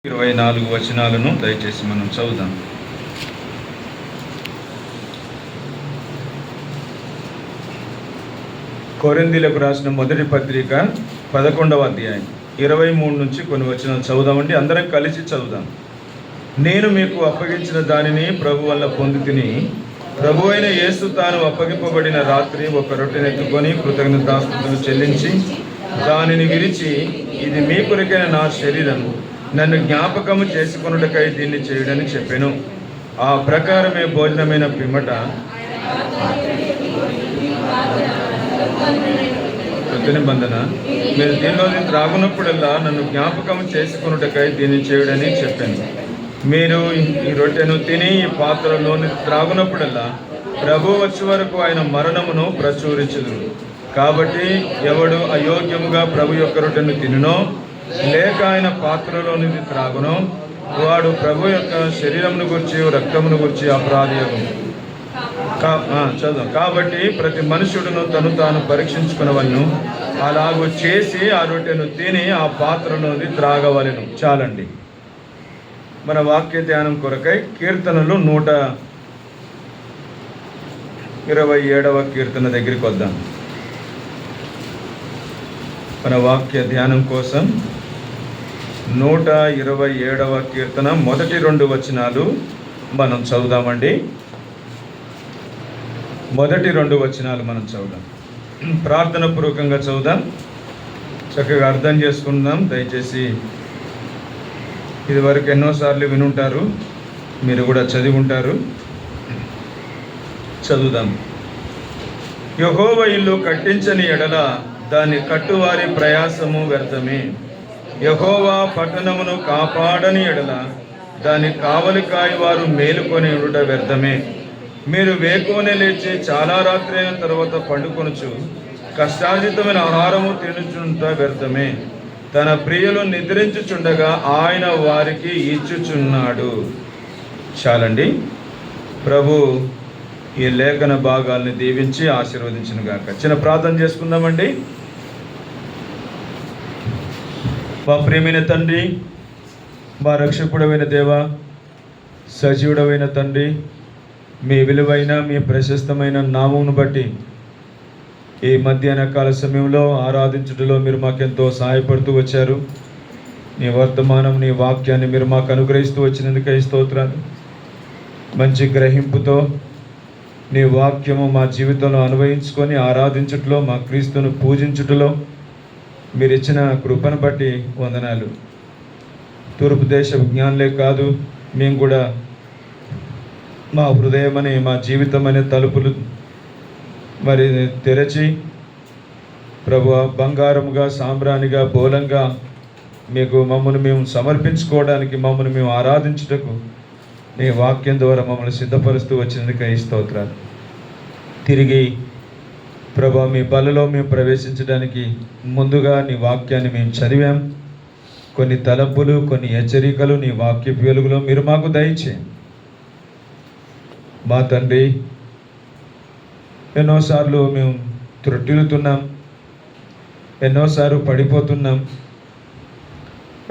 24 వచనాలను దయచేసి మనం చదువుదాం. కొరింథీయులకు రాసిన మొదటి పత్రిక 11వ అధ్యాయం 23 నుంచి కొన్ని వచనాలు చదువుదామండి. అందరం కలిసి చదువుదాం. నేను మీకు అప్పగించిన దానిని ప్రభు వల్ల పొందితిని. ప్రభు అయిన యేసు తాను అప్పగింపబడిన రాత్రి ఒక రొట్టెనెత్తుకొని కృతజ్ఞతాస్తుతులు చెల్లించి దానిని విరిచి, ఇది మీ కొరకైన నా శరీరం, నన్ను జ్ఞాపకము చేసుకొనుటకై దీన్ని చేయుడని చెప్పాను. ఆ ప్రకారమే భోజనమైన పిమ్మట నిబంధన మీరు దీనిలో త్రాగునప్పుడల్లా నన్ను జ్ఞాపకం చేసుకొనుటకై దీన్ని చేయుడని చెప్పాను. మీరు ఈ రొట్టెను తిని ఈ పాత్రలోని త్రాగునప్పుడల్లా ప్రభు వచ్చే వరకు ఆయన మరణమును ప్రచురించుదురు. కాబట్టి ఎవడు అయోగ్యముగా ప్రభు యొక్క రొట్టెను తినునో లేక ఆయన పాత్రలోనిది త్రాగునో వాడు ప్రభు యొక్క శరీరమును గురించి రక్తమును గురించి అపరాధియగు. చదువు. కాబట్టి ప్రతి మనుషుడును తను తాను పరీక్షించుకునవలను, అలాగూ చేసి ఆ రొట్టెను తిని ఆ పాత్రలోని త్రాగవలెను. చాలండి. మన వాక్య ధ్యానం కొరకై కీర్తనలు 127వ కీర్తన దగ్గరికి వద్దాం. మన వాక్య ధ్యానం కోసం 127వ కీర్తన మొదటి 2 వచనాలు మనం చదువుదామండి. మొదటి 2 వచనాలు మనం చదువుదాం. ప్రార్థన పూర్వకంగా చదువుదాం, చక్కగా అర్థం చేసుకుందాం. దయచేసి ఇదివరకు ఎన్నోసార్లు వినుంటారు, మీరు కూడా చదివి ఉంటారు. చదువుదాం. యెహోవా ఇల్లు కట్టించని ఎడల దాన్ని కట్టువారి ప్రయాసము వ్యర్థమే. యెహోవా పట్టణమును కాపాడని ఎడల దాని కావలి కాయి వారు మేలుకొని ఉండుట వ్యర్థమే. మీరు వేకువనే లేచి చాలా రాత్రి అయిన తర్వాత పండుకొనుచు కష్టార్జితమైన ఆహారము తినుచుంట వ్యర్థమే. తన ప్రియులు నిద్రించుచుండగా ఆయన వారికి ఇచ్చుచున్నాడు. చాలండి. ప్రభు ఈ లేఖన భాగాల్ని దీవించి ఆశీర్వదించును గాక. చిన్న ప్రార్థన చేసుకుందామండి. మా ప్రియమైన తండ్రి, మా రక్షకుడమైన దేవ, సజీవుడమైన తండ్రి, మీ విలువైన మీ ప్రశస్తమైన నామమును బట్టి ఈ మధ్యాహ్న కాల సమయంలో ఆరాధించుటలో మీరు మాకెంతో సహాయపడుతూ వచ్చారు. నీ వర్తమానం, నీ వాక్యాన్ని మీరు మాకు అనుగ్రహిస్తూ వచ్చినందుకై స్తోత్రాలు. మంచి గ్రహింపుతో నీ వాక్యము మా జీవితంలో అన్వయించుకొని ఆరాధించుటలో, మా క్రీస్తును పూజించుటలో మీరు ఇచ్చిన కృపను బట్టి వందనాలు. తూర్పు దేశ జ్ఞానులే కాదు, మేము కూడా మా హృదయమని, మా జీవితం అనే తలుపులు మరి తెరచి ప్రభు బంగారముగా, సాంబ్రాణిగా, బోలంగా మీకు మమ్మల్ని మేము సమర్పించుకోవడానికి, మమ్మల్ని మేము ఆరాధించుటకు నీ వాక్యం ద్వారా మమ్మల్ని సిద్ధపరుస్తూ వచ్చినందుకై స్తోత్రాలు. తిరిగి ప్రభా మీ బలలో మేము ప్రవేశించడానికి ముందుగా నీ వాక్యాన్ని మేము చదివాం. కొన్ని తలంపులు, కొన్ని హెచ్చరికలు నీ వాక్య వెలుగులో మీరు మాకు దయచేయండి. మా తండ్రి, ఎన్నోసార్లు మేము త్రుట్టిల్లుతున్నాం, ఎన్నోసార్లు పడిపోతున్నాం.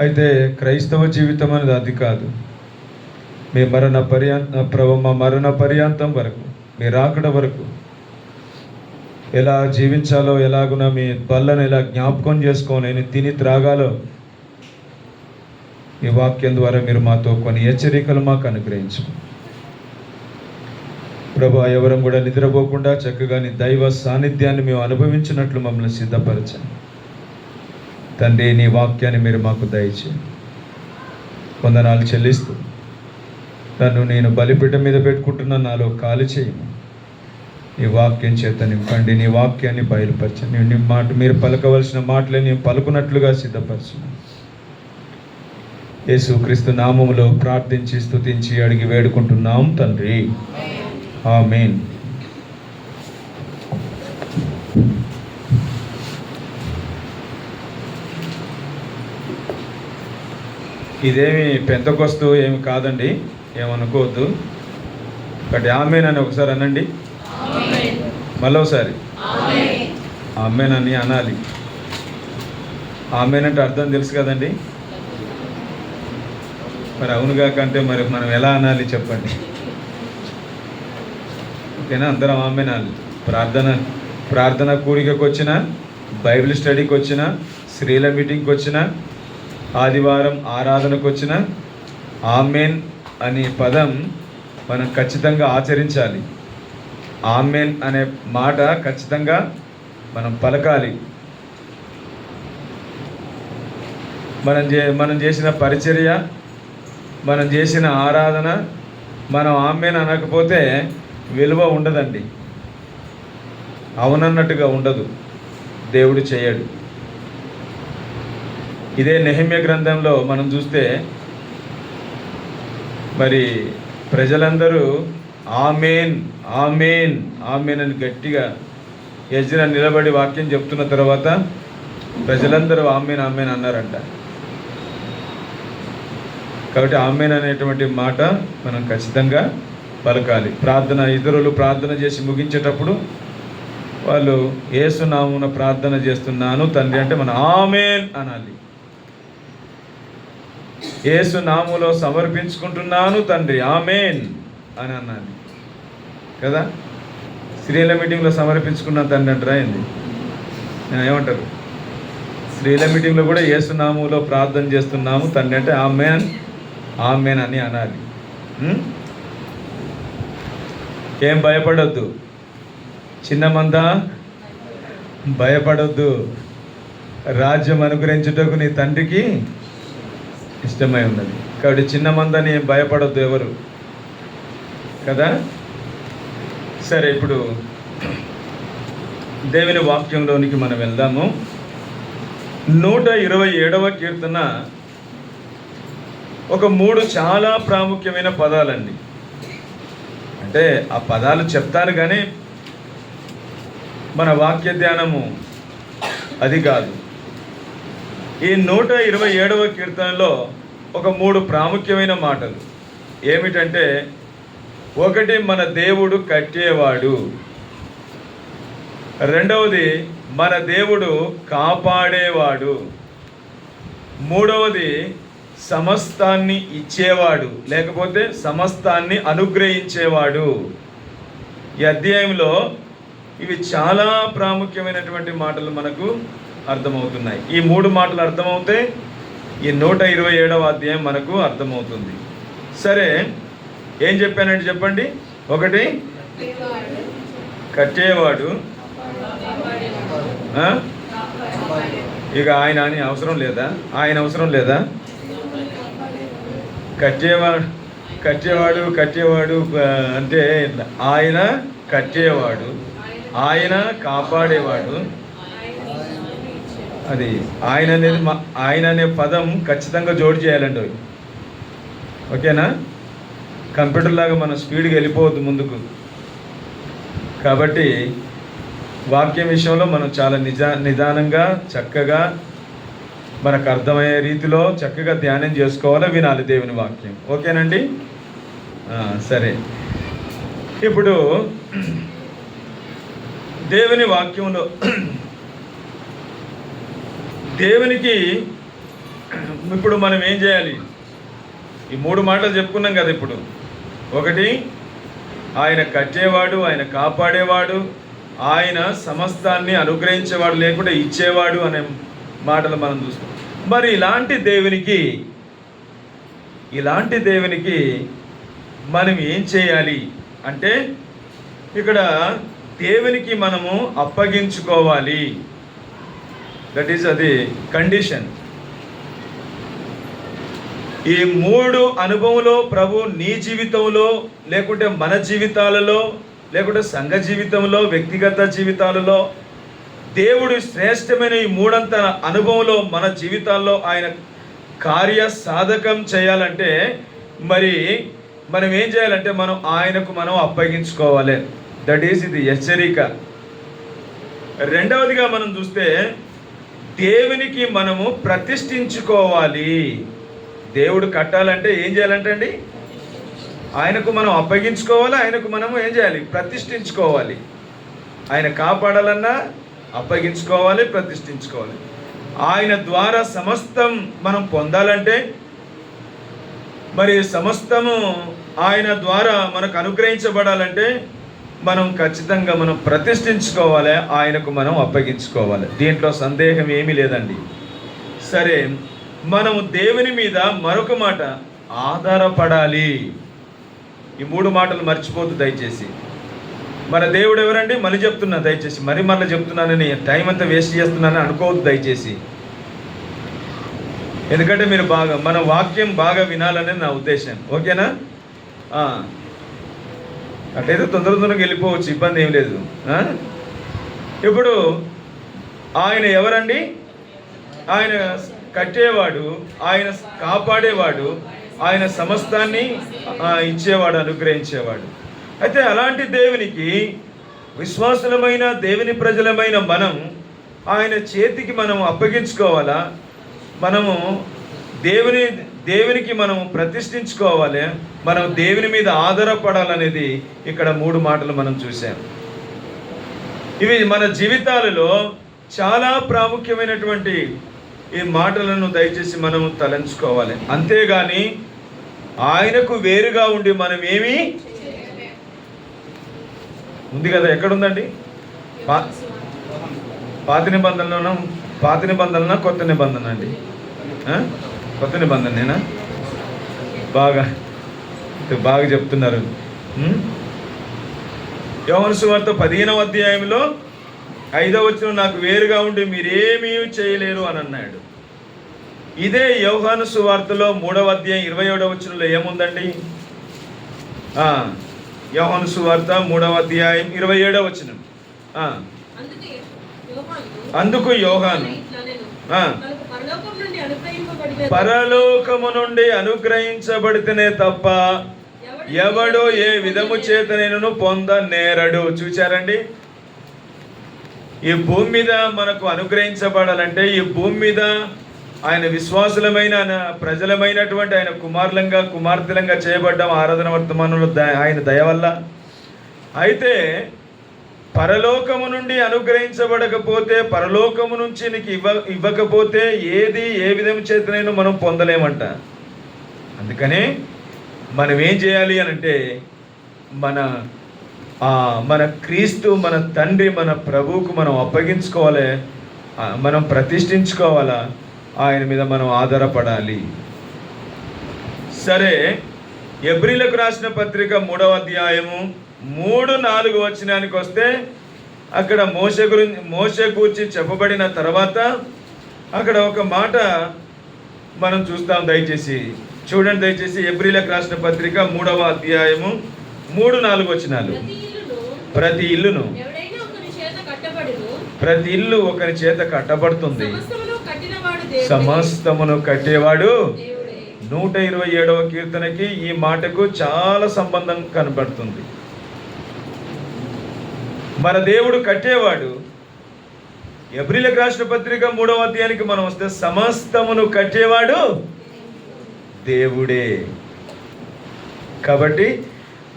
అయితే క్రైస్తవ జీవితం అనేది అది కాదు. మీ మా మరణ పర్యాంతం వరకు, మీ రాకడ వరకు ఎలా జీవించాలో, ఎలాగున మీ బల్లను ఎలా జ్ఞాపకం చేసుకోని తిని త్రాగాలో ఈ వాక్యం ద్వారా మీరు మాతో కొన్ని హెచ్చరికలు మాకు అనుగ్రహించు ప్రభా. ఎవరం కూడా నిద్రపోకుండా చక్కగా నీ దైవ సాన్నిధ్యాన్ని మేము అనుభవించినట్లు మమ్మల్ని సిద్ధపరచండి తండ్రి. నీ వాక్యాన్ని మీరు మాకు దయచేయండి. వందనాలు చెల్లిస్తూ నన్ను నేను బలిపీఠ మీద పెట్టుకుంటున్న నాలో కాలు చేయము. నీ వాక్యం చేత నింపండి. నీ వాక్యాన్ని బయలుపరచండి. నీ మాట మీరు పలకవలసిన మాటలే నేను పలుకున్నట్లుగా సిద్ధపరచండి. యేసుక్రీస్తు నామములో ప్రార్థించి స్తుతించి అడిగి వేడుకుంటున్నాం తండ్రి, ఆమేన్. ఇదేమి పెంతకొస్తు ఏమి కాదండి, ఏమనుకోవద్దు. బట్ ఆమేన్ అని ఒకసారి అనండి, మళ్ళీ ఒకసారి ఆమేన్ అని అనాలి. ఆమేన్ అంటే అర్థం తెలుసు కదండి. మరి అవునుగా కంటే మరి మనం ఎలా అనాలి చెప్పండి? ఓకేనా? అందరం ఆమెన్ అనాలి. ప్రార్థన కూడికకు వచ్చిన, బైబిల్ స్టడీకి వచ్చిన, స్త్రీల మీటింగ్కి వచ్చిన, ఆదివారం ఆరాధనకు వచ్చిన ఆమెన్ అనే పదం మనం ఖచ్చితంగా ఆచరించాలి. ఆమెన్ అనే మాట ఖచ్చితంగా మనం పలకాలి. మనం చేసిన పరిచర్య, మనం చేసిన ఆరాధన మనం ఆమెన్ అనకపోతే విలువ ఉండదండి. అవునన్నట్టుగా ఉండదు, దేవుడు చేయడు. ఇదే నెహెమ్యా గ్రంథంలో మనం చూస్తే మరి ప్రజలందరూ ఆమెన్ ఆమెన్ ఆమెన్ అని గట్టిగా ఎజ్రా నిలబడి వాక్యం చెప్తున్న తర్వాత ప్రజలందరూ ఆమెన్ ఆమెన్ అన్నారంట. కాబట్టి ఆమెన్ అనేటువంటి మాట మనం ఖచ్చితంగా పలకాలి. ఇతరులు ప్రార్థన చేసి ముగించేటప్పుడు వాళ్ళు యేసు నామమున ప్రార్థన చేస్తున్నాను తండ్రి అంటే మనం ఆమెన్ అనాలి. యేసు నామములో సమర్పించుకుంటున్నాను తండ్రి ఆమెన్ అని అనాలి కదా. స్త్రీల మీటింగ్లో సమర్పించుకున్నాను తండ్రి అంటారా ఏంది? ఏమంటారు? స్త్రీల మీటింగ్లో కూడా యేసు నామములో ప్రార్థన చేస్తున్నాము తండ్రి అంటే ఆమెన్ ఆమెన్ అని అనాలి. ఏం భయపడొద్దు, చిన్న మంద భయపడొద్దు, రాజ్యం అనుగ్రహించుటకు నీ తండ్రికి ఇష్టమై ఉన్నది. కాబట్టి చిన్న మందని ఏం భయపడొద్దు ఎవరు కదా. సరే, ఇప్పుడు దేవుని వాక్యంలోనికి మనం వెళ్దాము. 127వ కీర్తన ఒక 3 చాలా ప్రాముఖ్యమైన పదాలండి. అంటే ఆ పదాలు చెప్తాను కానీ మన వాక్య ధ్యానము అది కాదు. ఈ 127వ కీర్తనలో ఒక 3 ప్రాముఖ్యమైన మాటలు ఏమిటంటే, ఒకటి మన దేవుడు కట్టేవాడు, రెండవది మన దేవుడు కాపాడేవాడు, మూడవది సమస్తాన్ని ఇచ్చేవాడు లేకపోతే సమస్తాన్ని అనుగ్రహించేవాడు. ఈ అధ్యాయంలో ఇవి చాలా ప్రాముఖ్యమైనటువంటి మాటలు మనకు అర్థమవుతున్నాయి. ఈ 3 మాటలు అర్థమవుతే ఈ 127వ అధ్యాయం మనకు అర్థమవుతుంది. సరే, ఏం చెప్పానంటే చెప్పండి. ఒకటి కట్టేవాడు, ఇక ఆయన అని అవసరం లేదా? ఆయన అవసరం లేదా? కట్టేవాడు అంటే ఆయన కట్టేవాడు, ఆయన కాపాడేవాడు. అది ఆయన అనే పదం ఖచ్చితంగా జోడు చేయాలండి. ఓకేనా? కంప్యూటర్ లాగా మనం స్పీడ్గా వెళ్ళిపోవద్దు ముందుకు. కాబట్టి వాక్యం విషయంలో మనం చాలా నిదానంగా చక్కగా మనకు అర్థమయ్యే రీతిలో చక్కగా ధ్యానం చేసుకోవాలో వినాలి దేవుని వాక్యం. ఓకేనండి? సరే, ఇప్పుడు దేవుని వాక్యంలో దేవునికి ఇప్పుడు మనం ఏం చేయాలి? ఈ 3 మాటలు చెప్పుకున్నాం కదా. ఇప్పుడు ఒకటి ఆయన కట్టేవాడు, ఆయన కాపాడేవాడు, ఆయన సమస్తాన్ని అనుగ్రహించేవాడు లేకుంటే ఇచ్చేవాడు అనే మాటలు మనం చూస్తాం. మరి ఇలాంటి దేవునికి మనం ఏం చేయాలి అంటే, ఇక్కడ దేవునికి మనము అప్పగించుకోవాలి. దట్ ఈస్ అది కండిషన్. ఈ 3 అనుభవంలో ప్రభు నీ జీవితంలో లేకుంటే మన జీవితాలలో లేకుంటే సంఘ జీవితంలో వ్యక్తిగత జీవితాలలో దేవుడు శ్రేష్టమైన ఈ 3 అనుభవంలో మన జీవితాల్లో ఆయన కార్య సాధకం చేయాలంటే మరి మనం ఏం చేయాలంటే మనం ఆయనకు అప్పగించుకోవాలి. దట్ ఈస్ ఇది హెచ్చరిక. రెండవదిగా మనం చూస్తే దేవునికి మనము ప్రతిష్ఠించుకోవాలి. దేవుడు కట్టాలంటే ఏం చేయాలంటే అండి, ఆయనకు మనం అప్పగించుకోవాలి, ఆయనకు మనము ఏం చేయాలి? ప్రతిష్ఠించుకోవాలి. ఆయన కాపాడాలన్నా అప్పగించుకోవాలి, ప్రతిష్ఠించుకోవాలి. ఆయన ద్వారా సమస్తం మనం పొందాలంటే మరి సమస్తము ఆయన ద్వారా మనకు అనుగ్రహించబడాలంటే మనం ఖచ్చితంగా మనం ప్రతిష్ఠించుకోవాలి, ఆయనకు మనం అప్పగించుకోవాలి. దీంట్లో సందేహం ఏమీ లేదండి. సరే, మనం దేవుని మీద మరొక మాట, ఆధారపడాలి. ఈ 3 మాటలు మర్చిపోద్దు దయచేసి. మన దేవుడు ఎవరండి? మళ్ళీ చెప్తున్నా దయచేసి, మళ్ళీ చెప్తున్నానని టైం అంతా వేస్ట్ చేస్తున్నానని అనుకోవద్దు దయచేసి. ఎందుకంటే మీరు మన వాక్యం బాగా వినాలనేది నా ఉద్దేశం. ఓకేనా? అట్లయితే తొందరగా వెళ్ళిపోవచ్చు, ఇబ్బంది ఏం లేదు. ఇప్పుడు ఆయన ఎవరండి? ఆయన కట్టేవాడు, ఆయన కాపాడేవాడు, ఆయన సమస్తాన్ని ఇచ్చేవాడు, అనుగ్రహించేవాడు. అయితే అలాంటి దేవునికి విశ్వాసులమైన దేవుని ప్రజలమైన మనం ఆయన చేతికి మనం అప్పగించుకోవాలా? మనము దేవునికి మనం ప్రతిష్ఠించుకోవాలి, మనం దేవుని మీద ఆధారపడాలనేది ఇక్కడ 3 మాటలు మనం చూసాం. ఇవి మన జీవితాలలో చాలా ప్రాముఖ్యమైనటువంటి ఈ మాటలను దయచేసి మనం తలంచుకోవాలి. అంతేగాని ఆయనకు వేరుగా ఉండి మనం ఏమీ ఉంది కదా, ఎక్కడుందండి? పాత నిబంధనలోనా కొత్త నిబంధన అండి? కొత్త నిబంధనేనా? బాగా చెప్తున్నారు. యోహాను సువార్త 15వ అధ్యాయంలో 5వ వచనం, నాకు వేరుగా ఉండి మీరేమీ చేయలేరు అని అన్నాడు. ఇదే యోహాను సువార్తలో 3వ అధ్యాయం 27వ వచనంలో ఏముందండి? యోహాను సువార్త 3వ అధ్యాయం 27వ వచనం, అందుకు యోహాను పరలోకము నుండి అనుగ్రహించబడితేనే తప్ప ఎవడో ఏ విధము చేతనైనను పొందనేరడు. చూచారండి? ఈ భూమి మీద మనకు అనుగ్రహించబడాలంటే, ఈ భూమి మీద ఆయన విశ్వాసులమైన ప్రజలమైనటువంటి ఆయన కుమార్తెలంగా చేయబడ్డాం ఆరాధన వర్తమానంలో ఆయన దయ వల్ల. అయితే పరలోకము నుండి అనుగ్రహించబడకపోతే, పరలోకము నుంచి నీకు ఇవ్వకపోతే ఏ విధం చేతనైనా మనం పొందలేమంట. అందుకనే మనం ఏం చేయాలి అని అంటే, మన క్రీస్తు, మన తండ్రి, మన ప్రభువుకు మనం అప్పగించుకోవాలి, మనం ప్రతిష్ఠించుకోవాలా, ఆయన మీద మనం ఆధారపడాలి. సరే, ఎబ్రీలకు రాసిన పత్రిక 3వ అధ్యాయము 3-4 వచనానికి వస్తే, అక్కడ మోషే గూర్చి చెప్పబడిన తర్వాత అక్కడ ఒక మాట మనం చూస్తాం. దయచేసి చూడండి, దయచేసి ఎబ్రీలకు రాసిన పత్రిక 3వ అధ్యాయము 3-4 వచనాలు. ప్రతి ఇల్లు ఒకరి చేత కట్టబడుతుంది, సమస్తమును కట్టేవాడు. 127వ కీర్తనకి ఈ మాటకు చాలా సంబంధం కనబడుతుంది. మన దేవుడు కట్టేవాడు. ఎబ్రీలకు రాసిన పత్రిక 3వ అధ్యాయానికి మనం వస్తే, సమస్తమును కట్టేవాడు దేవుడే. కాబట్టి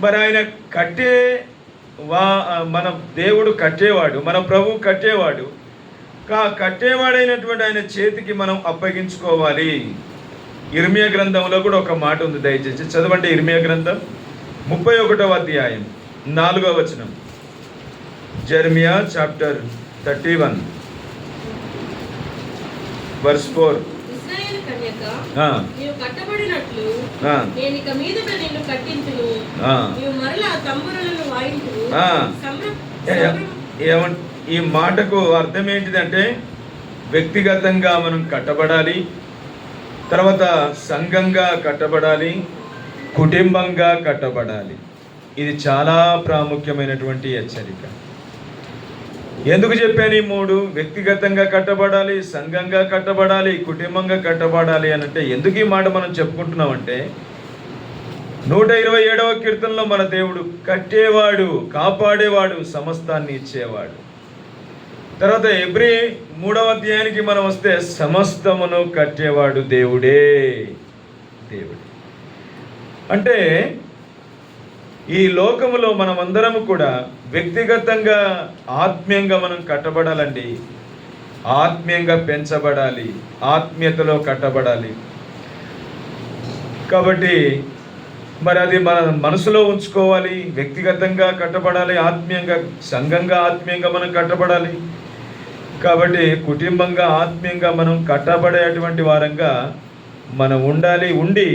మరి ఆయన మన దేవుడు కట్టేవాడు, మన ప్రభువు కట్టేవాడు. కట్టేవాడైనటువంటి ఆయన చేతికి మనం అప్పగించుకోవాలి. ఇర్మియా గ్రంథంలో కూడా ఒక మాట ఉంది, దయచేసి చదవండి. ఇర్మియా గ్రంథం 31వ అధ్యాయం 4వ వచనం. Jeremiah chapter 31 verse 4. ఈ మాటకు అర్థం ఏంటిదంటే, వ్యక్తిగతంగా మనం కట్టబడాలి, తర్వాత సంఘంగా కట్టబడాలి, కుటుంబంగా కట్టబడాలి. ఇది చాలా ప్రాముఖ్యమైనటువంటి హెచ్చరిక. ఎందుకు చెప్పాను ఈ 3? వ్యక్తిగతంగా కట్టబడాలి, సంఘంగా కట్టబడాలి, కుటుంబంగా కట్టబడాలి అని అంటే, ఎందుకు ఈ మాట మనం చెప్పుకుంటున్నామంటే, 127వ కీర్తనలో మన దేవుడు కట్టేవాడు, కాపాడేవాడు, సమస్తాన్ని ఇచ్చేవాడు. తర్వాత ఎబ్రీ 3వ అధ్యాయానికి మనం వస్తే, సమస్తమును కట్టేవాడు దేవుడే. అంటే ఈ లోకములో మనమందరము కూడా వ్యక్తిగతంగా ఆత్మీయంగా మనం కట్టబడాలండి, ఆత్మీయంగా పెంచబడాలి, ఆత్మీయతలో కట్టబడాలి. కాబట్టి మరి అది మన మనసులో ఉంచుకోవాలి. వ్యక్తిగతంగా కట్టబడాలి, ఆత్మీయంగా సంఘంగా ఆత్మీయంగా మనం కట్టబడాలి. కాబట్టి కుటుంబంగా ఆత్మీయంగా మనం కట్టబడేటువంటి వారంగా మనం ఉండి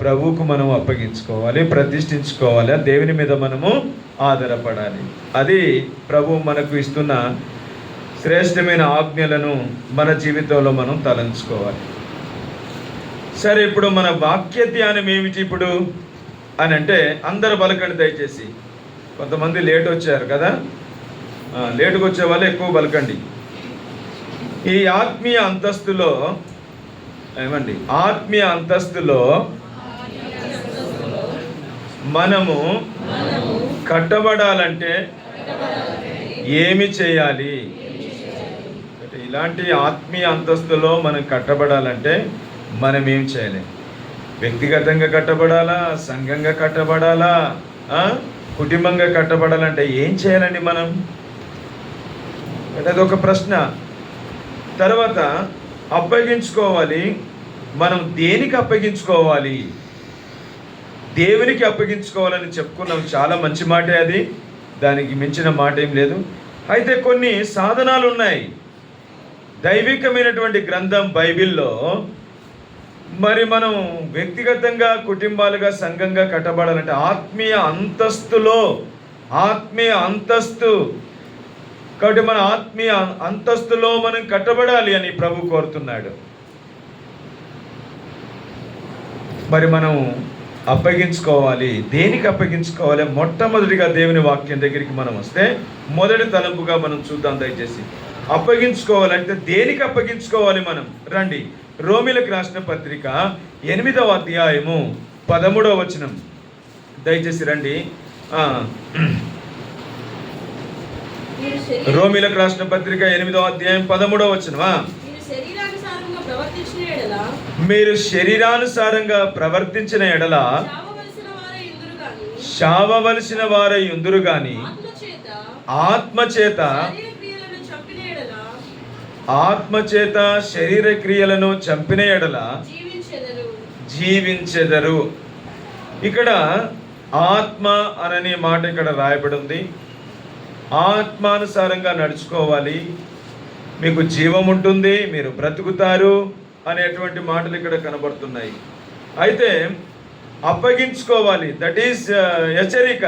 ప్రభువుకు మనం అప్పగించుకోవాలి, ప్రతిష్ఠించుకోవాలి. దేవుని మీద మనము ఆధారపడాలి. అది ప్రభువు మనకు ఇస్తున్న శ్రేష్టమైన ఆజ్ఞలను మన జీవితంలో మనం తలంచుకోవాలి. సరే, ఇప్పుడు మన వాక్య ధ్యానం ఏమిటి ఇప్పుడు అని అంటే, అందరు పలకండి దయచేసి. కొంతమంది లేట్ వచ్చారు కదా, లేటుకు వచ్చే వాళ్ళు ఎక్కువ పలకండి. ఈ ఆత్మీయ అంతస్తులో ఏమండి, ఆత్మీయ అంతస్తులో మనము కట్టబడాలంటే ఏమి చేయాలి? ఇలాంటి ఆత్మీయ అంతస్తులో మనం కట్టబడాలంటే మనం ఏం చేయాలి? వ్యక్తిగతంగా కట్టబడాలా, సంఘంగా కట్టబడాలా, కుటుంబంగా కట్టబడాలంటే ఏం చేయాలండి మనం? అదొక ప్రశ్న. తర్వాత అప్పగించుకోవాలి. మనం దేనికి అప్పగించుకోవాలి? దేవునికి అప్పగించుకోవాలని చెప్పుకున్నాం. చాలా మంచి మాటే అది, దానికి మించిన మాట ఏం లేదు. అయితే కొన్ని సాధనాలు ఉన్నాయి. దైవికమైనటువంటి గ్రంథం బైబిల్లో మరి మనం వ్యక్తిగతంగా, కుటుంబాలుగా, సంఘంగా కట్టబడాలంటే ఆత్మీయ అంతస్తు కాబట్టి మన ఆత్మీయ అంతస్తులో మనం కట్టబడాలి అని ప్రభు కోరుతున్నాడు. మరి మనం అప్పగించుకోవాలి. దేనికి అప్పగించుకోవాలి? మొట్టమొదటిగా దేవుని వాక్యం దగ్గరికి మనం వస్తే మొదటి తలంపుగా మనం చూద్దాం దయచేసి. అప్పగించుకోవాలంటే దేనికి అప్పగించుకోవాలి మనం? రండి, రోమీలకు రాసిన పత్రిక 8వ అధ్యాయము 13వ వచనం దయచేసి రండి. రోమీలకు రాసిన పత్రిక 8వ అధ్యాయం 13వ వచనమా? మీరు శరీరానుసారంగా ప్రవర్తించిన ఎడల శావవలసిన వారై ఉందురు గాని ఆత్మచేత శరీర క్రియలను చంపిన ఎడల జీవించెదరు. ఇక్కడ ఆత్మ అననే మాట ఇక్కడ రాయబడి ఉంది. ఆత్మానుసారంగా నడుచుకోవాలి, మీకు జీవం ఉంటుంది, మీరు బ్రతుకుతారు అనేటువంటి మాటలు ఇక్కడ కనబడుతున్నాయి. అయితే అప్పగించుకోవాలి, దట్ ఈస్ హెచ్చరిక.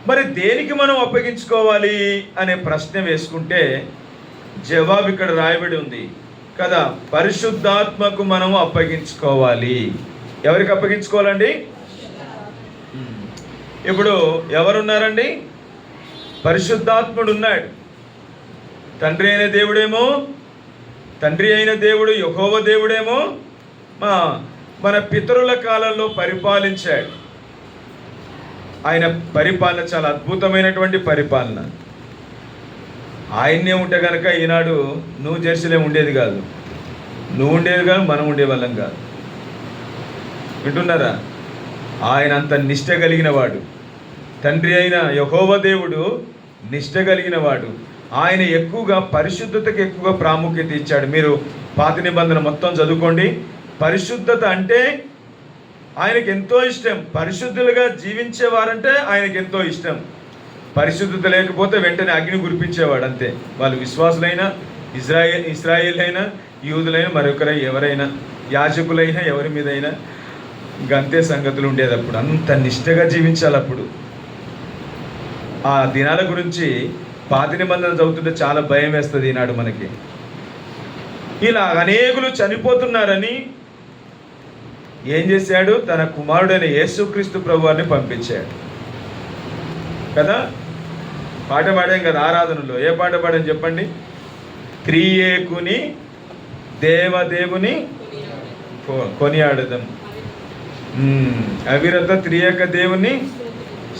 మరి దేనికి మనం అప్పగించుకోవాలి అనే ప్రశ్న వేసుకుంటే జవాబు ఇక్కడ రాయబడి ఉంది కదా. పరిశుద్ధాత్మకు మనం అప్పగించుకోవాలి. ఎవరికి అప్పగించుకోవాలండి? ఇప్పుడు ఎవరున్నారండి? పరిశుద్ధాత్ముడు ఉన్నాడు. తండ్రి అయిన దేవుడు యెహోవా దేవుడేమో మన పితరుల కాలంలో పరిపాలించాడు. ఆయన పరిపాలన చాలా అద్భుతమైనటువంటి పరిపాలన. ఆయన్నే ఉంటే కనుక ఈనాడు నువ్వు జెర్సీలో ఉండేది కాదు, మనం ఉండేవాళ్ళం కాదు. వింటున్నారా? ఆయన అంత నిష్ట కలిగిన వాడు. తండ్రి అయిన యెహోవా దేవుడు నిష్ట కలిగిన వాడు. ఆయన ఎక్కువగా పరిశుద్ధతకు ఎక్కువగా ప్రాముఖ్యత ఇచ్చాడు. మీరు పాత నిబంధన మొత్తం చదువుకోండి. పరిశుద్ధత అంటే ఆయనకి ఎంతో ఇష్టం. పరిశుద్ధులుగా జీవించేవారంటే ఆయనకి ఎంతో ఇష్టం. పరిశుద్ధత లేకపోతే వెంటనే అగ్ని కురిపించేవాడు అంతే. వాళ్ళు విశ్వాసులైనా, ఇస్రాయేల్ అయినా, యూదులైనా, మరొకరై ఎవరైనా, యాజకులైనా, ఎవరి మీదైనా గంతే సంగతులు ఉండేది. అప్పుడు అంత నిష్టగా జీవించాలి. అప్పుడు ఆ దినాల గురించి పాత నిబంధన చదువుతుంటే చాలా భయం వేస్తుంది ఈనాడు మనకి. ఇలా అనేకులు చనిపోతున్నారని ఏం చేశాడు? తన కుమారుడైన యేసుక్రీస్తు ప్రభువారిని పంపించాడు కదా. పాట పాడాం కదా ఆరాధనలో. ఏ పాట పాడని చెప్పండి? త్రియేకుని దేవదేవుని కొనియాడదాం, అవిరత త్రియేక దేవుని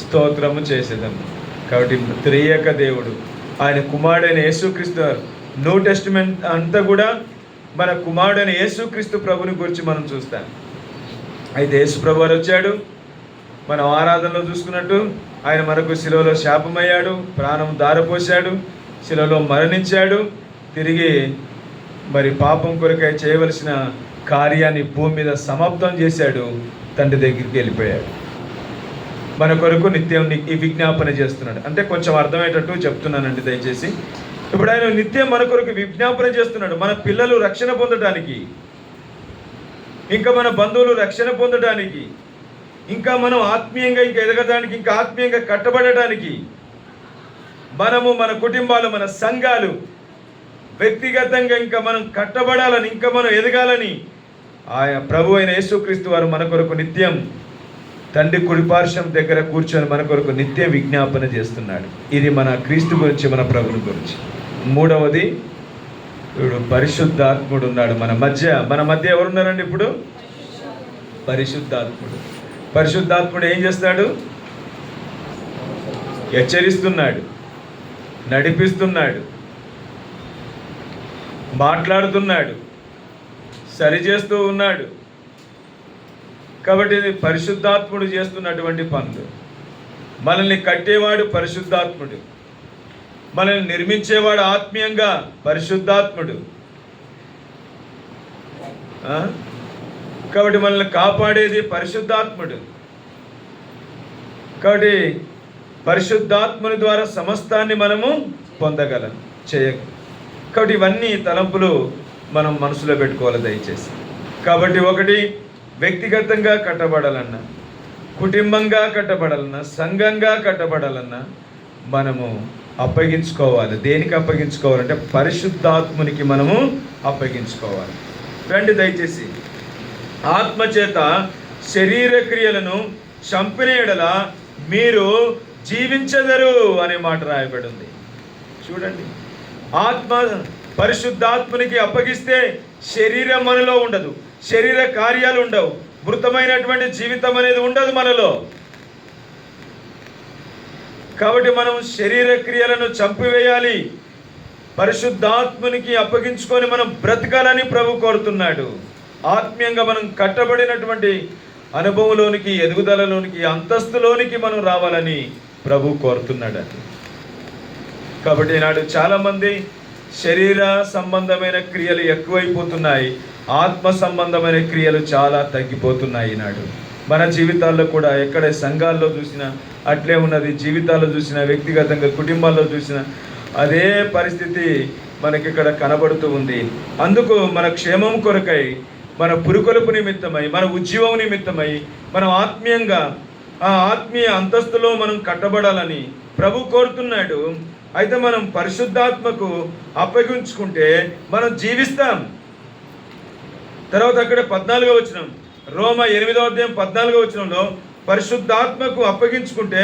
స్తోత్రము చేసేదాం. కాబట్టి త్రియేక దేవుడు, ఆయన కుమారుడైన యేసుక్రీస్తు. న్యూ టెస్టిమెంట్ అంతా కూడా మన కుమారుడైన యేసుక్రీస్తు ప్రభుని గురించి మనం చూస్తాం. అయితే యేసు ప్రభు వారు వచ్చాడు, మనం ఆరాధనలో చూసుకున్నట్టు ఆయన మనకు శిలువలో శాపమయ్యాడు, ప్రాణం దారపోశాడు, శిలువలో మరణించాడు, తిరిగి మరి పాపం కొరకై చేయవలసిన కార్యాన్ని భూమి మీద సమాప్తం చేశాడు, తండ్రి దగ్గరికి వెళ్ళిపోయాడు. మన కొరకు నిత్యం ఈ విజ్ఞాపన చేస్తున్నాడు. అంటే కొంచెం అర్థమయ్యేటట్టు చెప్తున్నానండి దయచేసి. ఇప్పుడు ఆయన నిత్యం మన కొరకు విజ్ఞాపన చేస్తున్నాడు. మన పిల్లలు రక్షణ పొందడానికి, ఇంకా మన బంధువులు రక్షణ పొందడానికి, ఇంకా మనం ఆత్మీయంగా ఇంకా ఎదగడానికి, ఇంకా ఆత్మీయంగా కట్టబడడానికి, మనము మన కుటుంబాలు, మన సంఘాలు వ్యక్తిగతంగా ఇంకా మనం కట్టబడాలని, ఇంకా మనం ఎదగాలని ఆయన ప్రభు అయిన యేసుక్రీస్తు వారు మన కొరకు నిత్యం తండ్రి కుడిపార్శ్వం దగ్గర కూర్చొని మన కొరకు నిత్య విజ్ఞాపన చేస్తున్నాడు. ఇది మన క్రీస్తు గురించి, మన ప్రభుని గురించి. మూడవది, ఇప్పుడు పరిశుద్ధాత్ముడు ఉన్నాడు మన మధ్య ఎవరున్నారండి ఇప్పుడు? పరిశుద్ధాత్ముడు. పరిశుద్ధాత్ముడు ఏం చేస్తాడు? హెచ్చరిస్తున్నాడు, నడిపిస్తున్నాడు, మాట్లాడుతున్నాడు, సరిచేస్తూ ఉన్నాడు. కాబట్టి ఇది పరిశుద్ధాత్ముడు చేస్తున్నటువంటి పనులు. మనల్ని కట్టేవాడు పరిశుద్ధాత్ముడు, మనల్ని నిర్మించేవాడు ఆత్మీయంగా పరిశుద్ధాత్ముడు. కాబట్టి మనల్ని కాపాడేది పరిశుద్ధాత్ముడు. కాబట్టి పరిశుద్ధాత్ముని ద్వారా సమస్తాన్ని మనము పొందగలం, చేయగలం. కాబట్టి ఇవన్నీ తలంపులు మనం మనసులో పెట్టుకోవాలి దయచేసి. కాబట్టి ఒకటి, వ్యక్తిగతంగా కట్టబడాలన్నా, కుటుంబంగా కట్టబడాలన్నా, సంఘంగా కట్టబడాలన్నా మనము అప్పగించుకోవాలి. దేనికి అప్పగించుకోవాలంటే పరిశుద్ధాత్మునికి మనము అప్పగించుకోవాలి. రండి దయచేసి. ఆత్మచేత శరీర క్రియలను చంపిన యెడల మీరు జీవించెదరు అనే మాట రాయబడి ఉంది. చూడండి, పరిశుద్ధాత్మునికి అప్పగిస్తే శరీరం మనలో ఉండదు, శరీర కార్యాలు ఉండవు, మృతమైనటువంటి జీవితం అనేది ఉండదు మనలో. కాబట్టి మనం శరీర క్రియలను చంపివేయాలి, పరిశుద్ధాత్మునికి అప్పగించుకొని మనం బ్రతకాలని ప్రభు కోరుతున్నాడు. ఆత్మీయంగా మనం కట్టబడినటువంటి అనుభవంలోనికి, ఎదుగుదలలోనికి, అంతస్తులోనికి మనం రావాలని ప్రభు కోరుతున్నాడు. కాబట్టి ఈనాడు చాలామంది శరీర సంబంధమైన క్రియలు ఎక్కువైపోతున్నాయి, ఆత్మ సంబంధమైన క్రియలు చాలా తగ్గిపోతున్నాయి. ఈనాడు మన జీవితాల్లో కూడా, ఎక్కడ సంఘాల్లో చూసినా అట్లే ఉన్నది, జీవితాల్లో చూసినా, వ్యక్తిగతంగా కుటుంబాల్లో చూసినా అదే పరిస్థితి మనకి ఇక్కడ కనబడుతూ ఉంది. అందుకు మన క్షేమం కొరకై, మన పురుకొలుపు నిమిత్తమై, మన ఉద్యోగం నిమిత్తమై మనం ఆత్మీయంగా ఆ ఆత్మీయ అంతస్తులో మనం కట్టబడాలని ప్రభు కోరుతున్నాడు. అయితే మనం పరిశుద్ధాత్మకు అప్పగించుకుంటే మనం జీవిస్తాం. తర్వాత అక్కడ 14వ వచనం, రోమా 8వ అధ్యాయం 14వ వచనంలో పరిశుద్ధాత్మకు అప్పగించుకుంటే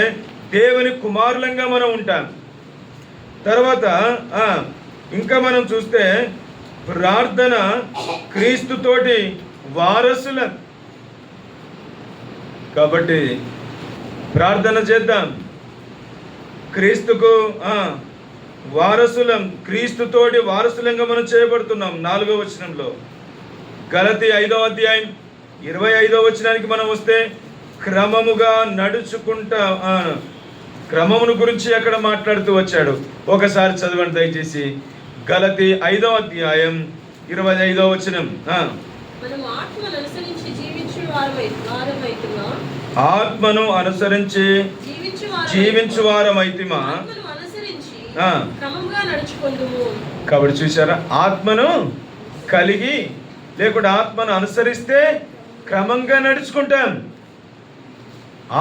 దేవుని కుమారులంగా మనం ఉంటాం. తర్వాత ఇంకా మనం చూస్తే ప్రార్థన క్రీస్తుతోటి వారసుల. కాబట్టి ప్రార్థన చేద్దాం, క్రీస్తుకు వారసులం, క్రీస్తుతోటి వారసులంగా మనం చేయబడుతున్నాం. 4వ వచనంలో, గలతీ 5వ అధ్యాయం 25వ వచనానికి మనం వస్తే క్రమముగా నడుచుకుంటా, క్రమమును గురించి అక్కడ మాట్లాడుతూ వచ్చాడు. ఒకసారి చదవండి దయచేసి. గలతీ 5వ అధ్యాయం 25వ వచనం. ఆత్మను అనుసరించి జీవించు వారమైతిమా. కాబట్టి చూసారా, ఆత్మను కలిగి లేకుంటే ఆత్మను అనుసరిస్తే క్రమంగా నడుచుకుంటాం.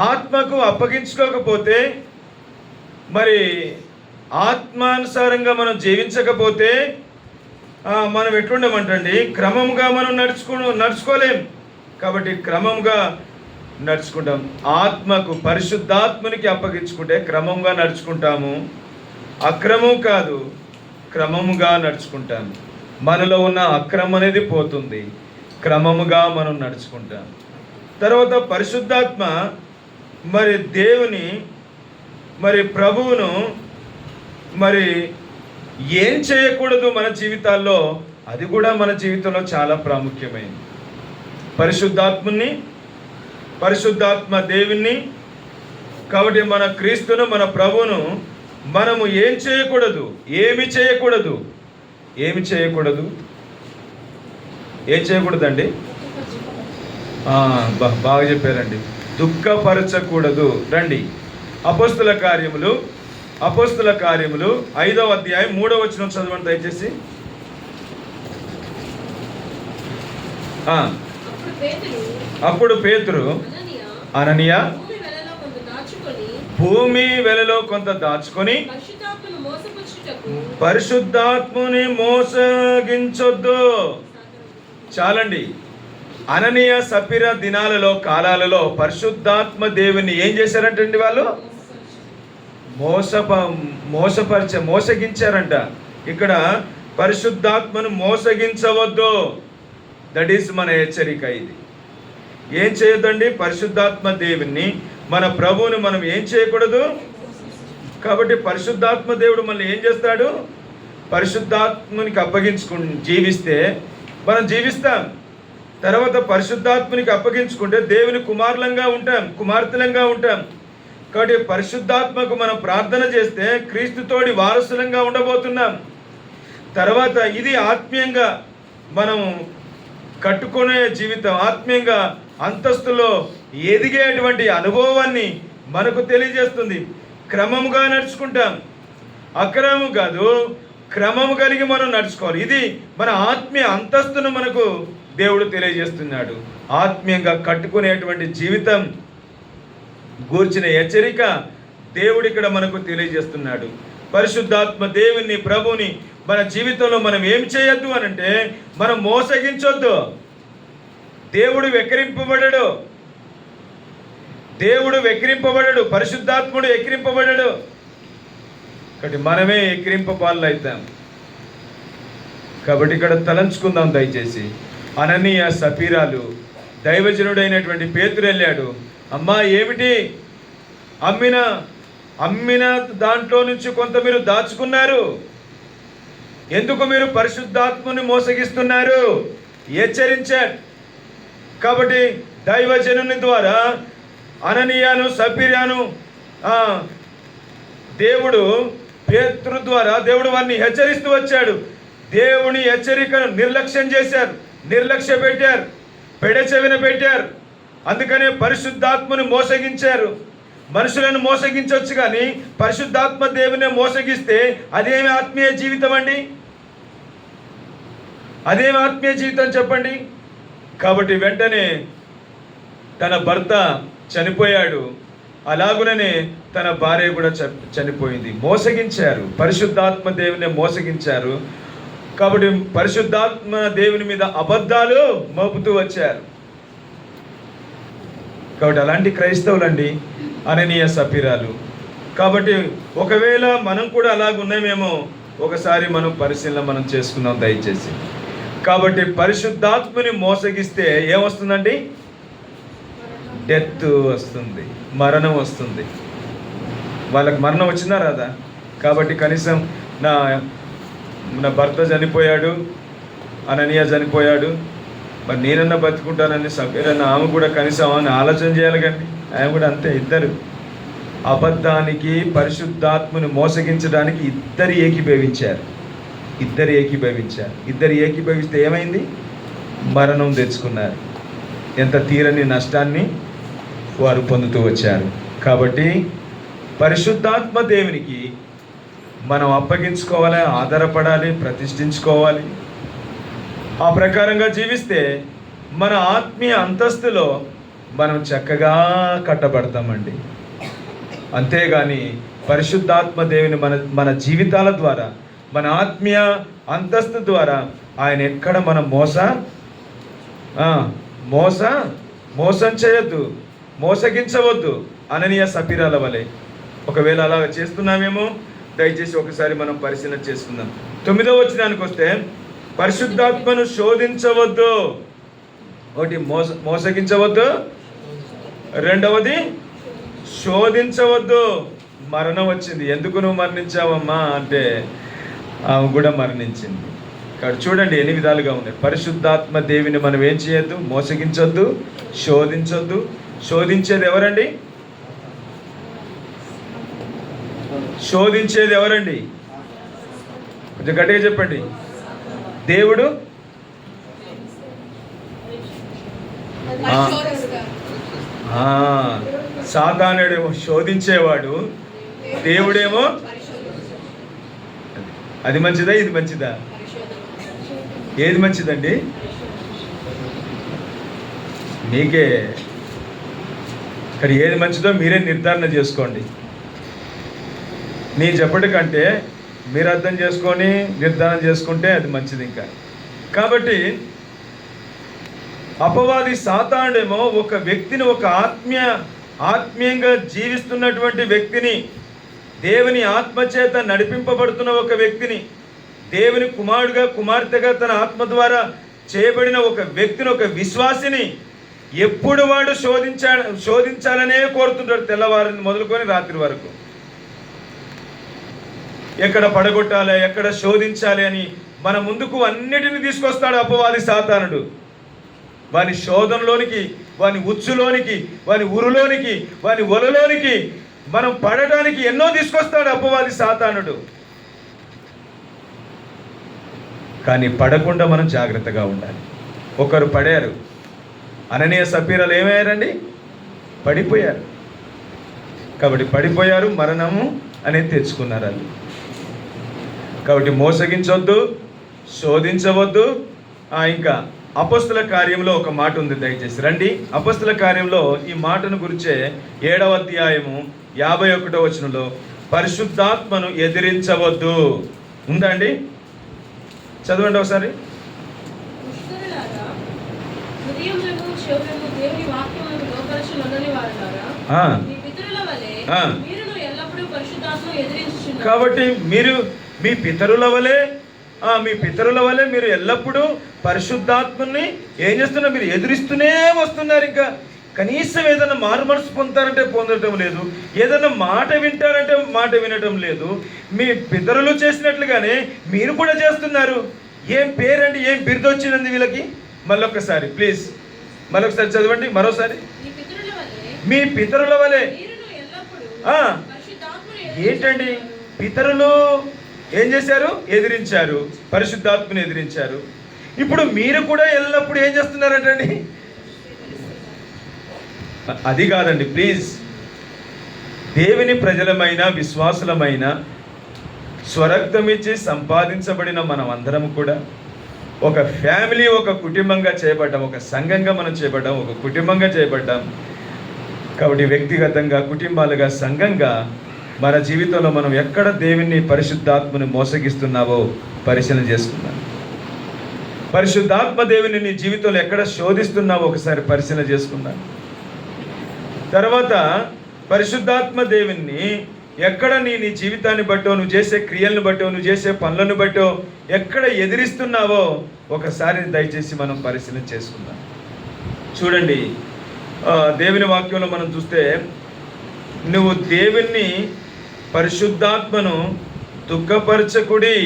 ఆత్మకు అప్పగించుకోకపోతే, మరి ఆత్మానుసారంగా మనం జీవించకపోతే మనం ఎట్లుండమంటండి, క్రమంగా మనం నడుచుకోలేం. కాబట్టి క్రమంగా నడుచుకుంటాం. ఆత్మకు, పరిశుద్ధాత్మనికి అప్పగించుకుంటే క్రమంగా నడుచుకుంటాము, అక్రమం కాదు, క్రమముగా నడుచుకుంటాము. మనలో ఉన్న అక్రమం అనేది పోతుంది, క్రమముగా మనం నడుచుకుంటాం. తర్వాత పరిశుద్ధాత్మ మరి దేవుని, మరి ప్రభువును మరి ఏం చేయకూడదు మన జీవితాల్లో, అది కూడా మన జీవితంలో చాలా ప్రాముఖ్యమైనది. పరిశుద్ధాత్మ దేవుణ్ణి. కాబట్టి మన క్రీస్తును, మన ప్రభువును మనము ఏమి చేయకూడదు. ఏం చేయకూడదండి? బాగా చెప్పారండి. దుఃఖపరచకూడదు. రండి, అపోస్తుల కార్యములు 5వ అధ్యాయం 3వ వచనం చదవండి దయచేసి. అప్పుడు పేతురు అననీయ భూమి వెలలో కొంత దాచుకొని పరిశుద్ధాత్ముని మోసగించొద్దు. చాలండి. అననీయ సఫీరా దినాలలో కాలాలలో పరిశుద్ధాత్మ దేవుని ఏం చేశారంటండి? వాళ్ళు మోసగించారంట. ఇక్కడ పరిశుద్ధాత్మను మోసగించవద్దు. దట్ ఈస్ మన హెచ్చరిక. ఇది ఏం చేయొద్దండి? పరిశుద్ధాత్మ దేవుని, మన ప్రభువుని మనం ఏం చేయకూడదు. కాబట్టి పరిశుద్ధాత్మ దేవుడు మనల్ని ఏం చేస్తాడు? పరిశుద్ధాత్మనికి అప్పగించుకుని జీవిస్తే మనం జీవిస్తాం. తర్వాత పరిశుద్ధాత్మనికి అప్పగించుకుంటే దేవుని కుమారులంగా ఉంటాం, కుమార్తెలంగా ఉంటాం. కాబట్టి పరిశుద్ధాత్మకు మనం ప్రార్థన చేస్తే క్రీస్తుతోడి వారసులంగా ఉండబోతున్నాం. తర్వాత ఇది ఆత్మీయంగా మనం కట్టుకునే జీవితం, ఆత్మీయంగా అంతస్తులో ఎదిగేటువంటి అనుభవాన్ని మనకు తెలియజేస్తుంది. క్రమముగా నడుచుకుంటాం, అక్రమము కాదు, క్రమము కలిగి మనం నడుచుకోవాలి. ఇది మన ఆత్మీయ అంతస్తును మనకు దేవుడు తెలియజేస్తున్నాడు. ఆత్మీయంగా కట్టుకునేటువంటి జీవితం గూర్చిన హెచ్చరిక దేవుడు ఇక్కడ మనకు తెలియజేస్తున్నాడు. పరిశుద్ధాత్మ దేవుని, ప్రభుని మన జీవితంలో మనం ఏం చేయొద్దు అనంటే మనం మోసగించొద్దు. దేవుడు వెక్కిరింపబడడు, పరిశుద్ధాత్ముడు ఎక్కిరింపబడడు. కాబట్టి మనమే ఎక్కిరింపబాలు అవుతాం. కాబట్టి ఇక్కడ తలంచుకుందాం దయచేసి. అననీయ సఫీరాలు, దైవజనుడైనటువంటి పేతురు వెళ్ళాడు. అమ్మా ఏమిటి? అమ్మిన దాంట్లో నుంచి కొంత మీరు దాచుకున్నారు, ఎందుకు మీరు పరిశుద్ధాత్మని మోసగిస్తున్నారు? హెచ్చరించారు. కాబట్టి దైవజనుని ద్వారా అననీయాను సఫీరాను దేవుడు పేతురు ద్వారా దేవుడు వారిని హెచ్చరిస్తూ వచ్చాడు. దేవుని హెచ్చరికను నిర్లక్ష్యం చేశారు, నిర్లక్ష్య పెట్టారు, పెడచెవిన పెట్టారు. అందుకనే పరిశుద్ధాత్మను మోసగించారు. మనుషులను మోసగించవచ్చు, కానీ పరిశుద్ధాత్మ దేవుని మోసగిస్తే అదేమి ఆత్మీయ జీవితం అండి? అదేమి ఆత్మీయ జీవితం చెప్పండి? కాబట్టి వెంటనే తన భర్త చనిపోయాడు, అలాగుననే తన భార్య కూడా చనిపోయింది. మోసగించారు, పరిశుద్ధాత్మ దేవుని మోసగించారు. కాబట్టి పరిశుద్ధాత్మ దేవుని మీద అబద్ధాలు మోపుతూ వచ్చారు. కాబట్టి అలాంటి క్రైస్తవులండి అననీయ సఫీరాలు. కాబట్టి ఒకవేళ మనం కూడా అలాగున్నామేమో ఒకసారి మనం పరిశీలన మనం చేసుకుందాం దయచేసి. కాబట్టి పరిశుద్ధాత్మని మోసగిస్తే ఏమొస్తుందండి? డెత్ వస్తుంది, మరణం వస్తుంది. వాళ్ళకి మరణం వచ్చిందా రాదా? కాబట్టి కనీసం నా భర్త చనిపోయాడు, అననీయ చనిపోయాడు, మరి నేనన్నా బతుకుంటానని సఫీరన్న ఆమె కూడా కనీసం ఆమె ఆలోచన చేయాలి. కానీ ఆమె కూడా అంతే. ఇద్దరు అబద్ధానికి, పరిశుద్ధాత్మని మోసగించడానికి ఇద్దరు ఏకీభవించారు. ఇద్దరు ఏకీభవిస్తే ఏమైంది? మరణం తెచ్చుకున్నారు. ఎంత తీరని నష్టాన్ని వారు పొందుతూ వచ్చారు. కాబట్టి పరిశుద్ధాత్మ దేవునికి మనం అప్పగించుకోవాలి, ఆధారపడాలి, ప్రతిష్ఠించుకోవాలి. ఆ ప్రకారంగా జీవిస్తే మన ఆత్మీయ అంతస్తులో మనం చక్కగా కట్టబడతామండి. అంతేగాని పరిశుద్ధాత్మ దేవుని మన జీవితాల ద్వారా, మన ఆత్మీయ అంతస్తు ద్వారా ఆయన ఎక్కడ మనం మోసం చేయొద్దు, మోసగించవద్దు. అననీయ సఫీరాల వలె ఒకవేళ అలా చేస్తున్నామేమో దయచేసి ఒకసారి మనం పరిశీలన చేసుకుందాం. 9వ వచనానికి వస్తే పరిశుద్ధాత్మను శోధించవద్దు. ఒకటి మోసగించవద్దు, రెండవది శోధించవద్దు. మరణం వచ్చింది. ఎందుకు నువ్వు మరణించావమ్మా అంటే ఆమె కూడా మరణించింది. కాబట్టి చూడండి ఎన్ని విధాలుగా ఉన్నాయి. పరిశుద్ధాత్మ దేవుని మనం ఏం చేయొద్దు? మోసగించొద్దు, శోధించొద్దు. శోధించేది ఎవరండి? శోధించేది ఎవరండి? కొంచెం గట్టిగా చెప్పండి. దేవుడు సాతానుడేమో శోధించేవాడు, దేవుడేమో. అది మంచిదా ఇది మంచిదా? ఏది మంచిదండి? మీకే ఇక్కడ ఏది మంచిదో మీరే నిర్ధారణ చేసుకోండి. నేను చెప్పటి కంటే మీరు అర్థం చేసుకొని నిర్ధారణ చేసుకుంటే అది మంచిది. ఇంకా కాబట్టి అపవాది సాతానుడేమో ఒక వ్యక్తిని, ఒక ఆత్మీయంగా జీవిస్తున్నటువంటి వ్యక్తిని, దేవుని ఆత్మచేత నడిపింపబడుతున్న ఒక వ్యక్తిని, దేవుని కుమారుడుగా కుమార్తెగా తన ఆత్మ ద్వారా చేయబడిన ఒక వ్యక్తిని, ఒక విశ్వాసిని ఎప్పుడు వాడు శోధించాలనే కోరుతుంటాడు. తెల్లవారిని మొదలుకొని రాత్రి వరకు ఎక్కడ పడగొట్టాలి, ఎక్కడ శోధించాలి అని మన ముందుకు అన్నిటిని తీసుకొస్తాడు అపవాది సాతానుడు. వాని శోధనలోనికి, వాని ఉచ్చులోనికి, వాని ఉరులోనికి, వాని ఒలలోనికి మనం పడడానికి ఎన్నో తీసుకొస్తాడు అపవాది సాతానుడు. కానీ పడకుండా మనం జాగ్రత్తగా ఉండాలి. ఒకరు పడారు, అననీయ సఫీరాలు ఏమయ్యారండి? పడిపోయారు. కాబట్టి పడిపోయారు, మరణము అనేది తెచ్చుకున్నారు వాళ్ళు. కాబట్టి మోసగించవద్దు, శోధించవద్దు. ఇంకా అపొస్తల కార్యంలో ఒక మాట ఉంది, దయచేసి రండి. అపొస్తల కార్యంలో ఈ మాటను గురించే 7వ అధ్యాయము 51వ వచనంలో పరిశుద్ధాత్మను ఎదిరించవద్దు ఉందండి. చదవండి ఒకసారి. కాబట్టి మీరు మీ పితరుల వలె మీరు ఎల్లప్పుడూ పరిశుద్ధాత్మని ఏం చేస్తున్నారు? మీరు ఎదురిస్తూనే వస్తున్నారు. ఇంకా కనీసం ఏదైనా మారు మనసు పొందుతారంటే పొందటం లేదు, ఏదైనా మాట వింటారంటే మాట వినటం లేదు. మీ పితరులు చేసినట్లుగానే మీరు కూడా చేస్తున్నారు. ఏం పేరండి, ఏం బిరుదు వచ్చింది వీళ్ళకి? మళ్ళొక్కసారి ప్లీజ్, మరొకసారి చదవండి, మరోసారి. మీ పితరుల వలె. ఏంటండి? పితరులు ఏం చేశారు? ఎదిరించారు, పరిశుద్ధాత్మని ఎదిరించారు. ఇప్పుడు మీరు కూడా ఎల్లప్పుడూ ఏం చేస్తున్నారంటండి? అది కాదండి ప్లీజ్. దేవుని ప్రజలమైన, విశ్వాసులమైన, స్వరక్తమిచ్చి సంపాదించబడిన మనం అందరం కూడా ఒక ఫ్యామిలీ, ఒక కుటుంబంగా చేయబడ్డాం, ఒక సంఘంగా మనం చేయబడ్డాం, ఒక కుటుంబంగా చేయబడ్డాం. కాబట్టి వ్యక్తిగతంగా, కుటుంబాలుగా, సంఘంగా మన జీవితంలో మనం ఎక్కడ దేవుని పరిశుద్ధాత్మను మోసగిస్తున్నావో పరిశీలన చేసుకున్నాం. పరిశుద్ధాత్మ దేవుని నీ జీవితంలో ఎక్కడ శోధిస్తున్నావో ఒకసారి పరిశీలన చేసుకున్నాం. తర్వాత పరిశుద్ధాత్మ దేవుని ఎక్కడ నీ జీవితాన్ని బట్టో, నువ్వు చేసే క్రియలను బట్టో, నువ్వు చేసే పనులను బట్టో ఎక్కడ ఎదిరిస్తున్నావో ఒకసారి దయచేసి మనం పరిశీలన చేసుకుందాం. చూడండి, దేవుని వాక్యంలో మనం చూస్తే, నువ్వు దేవుని పరిశుద్ధాత్మను దుఃఖపరచకుడి.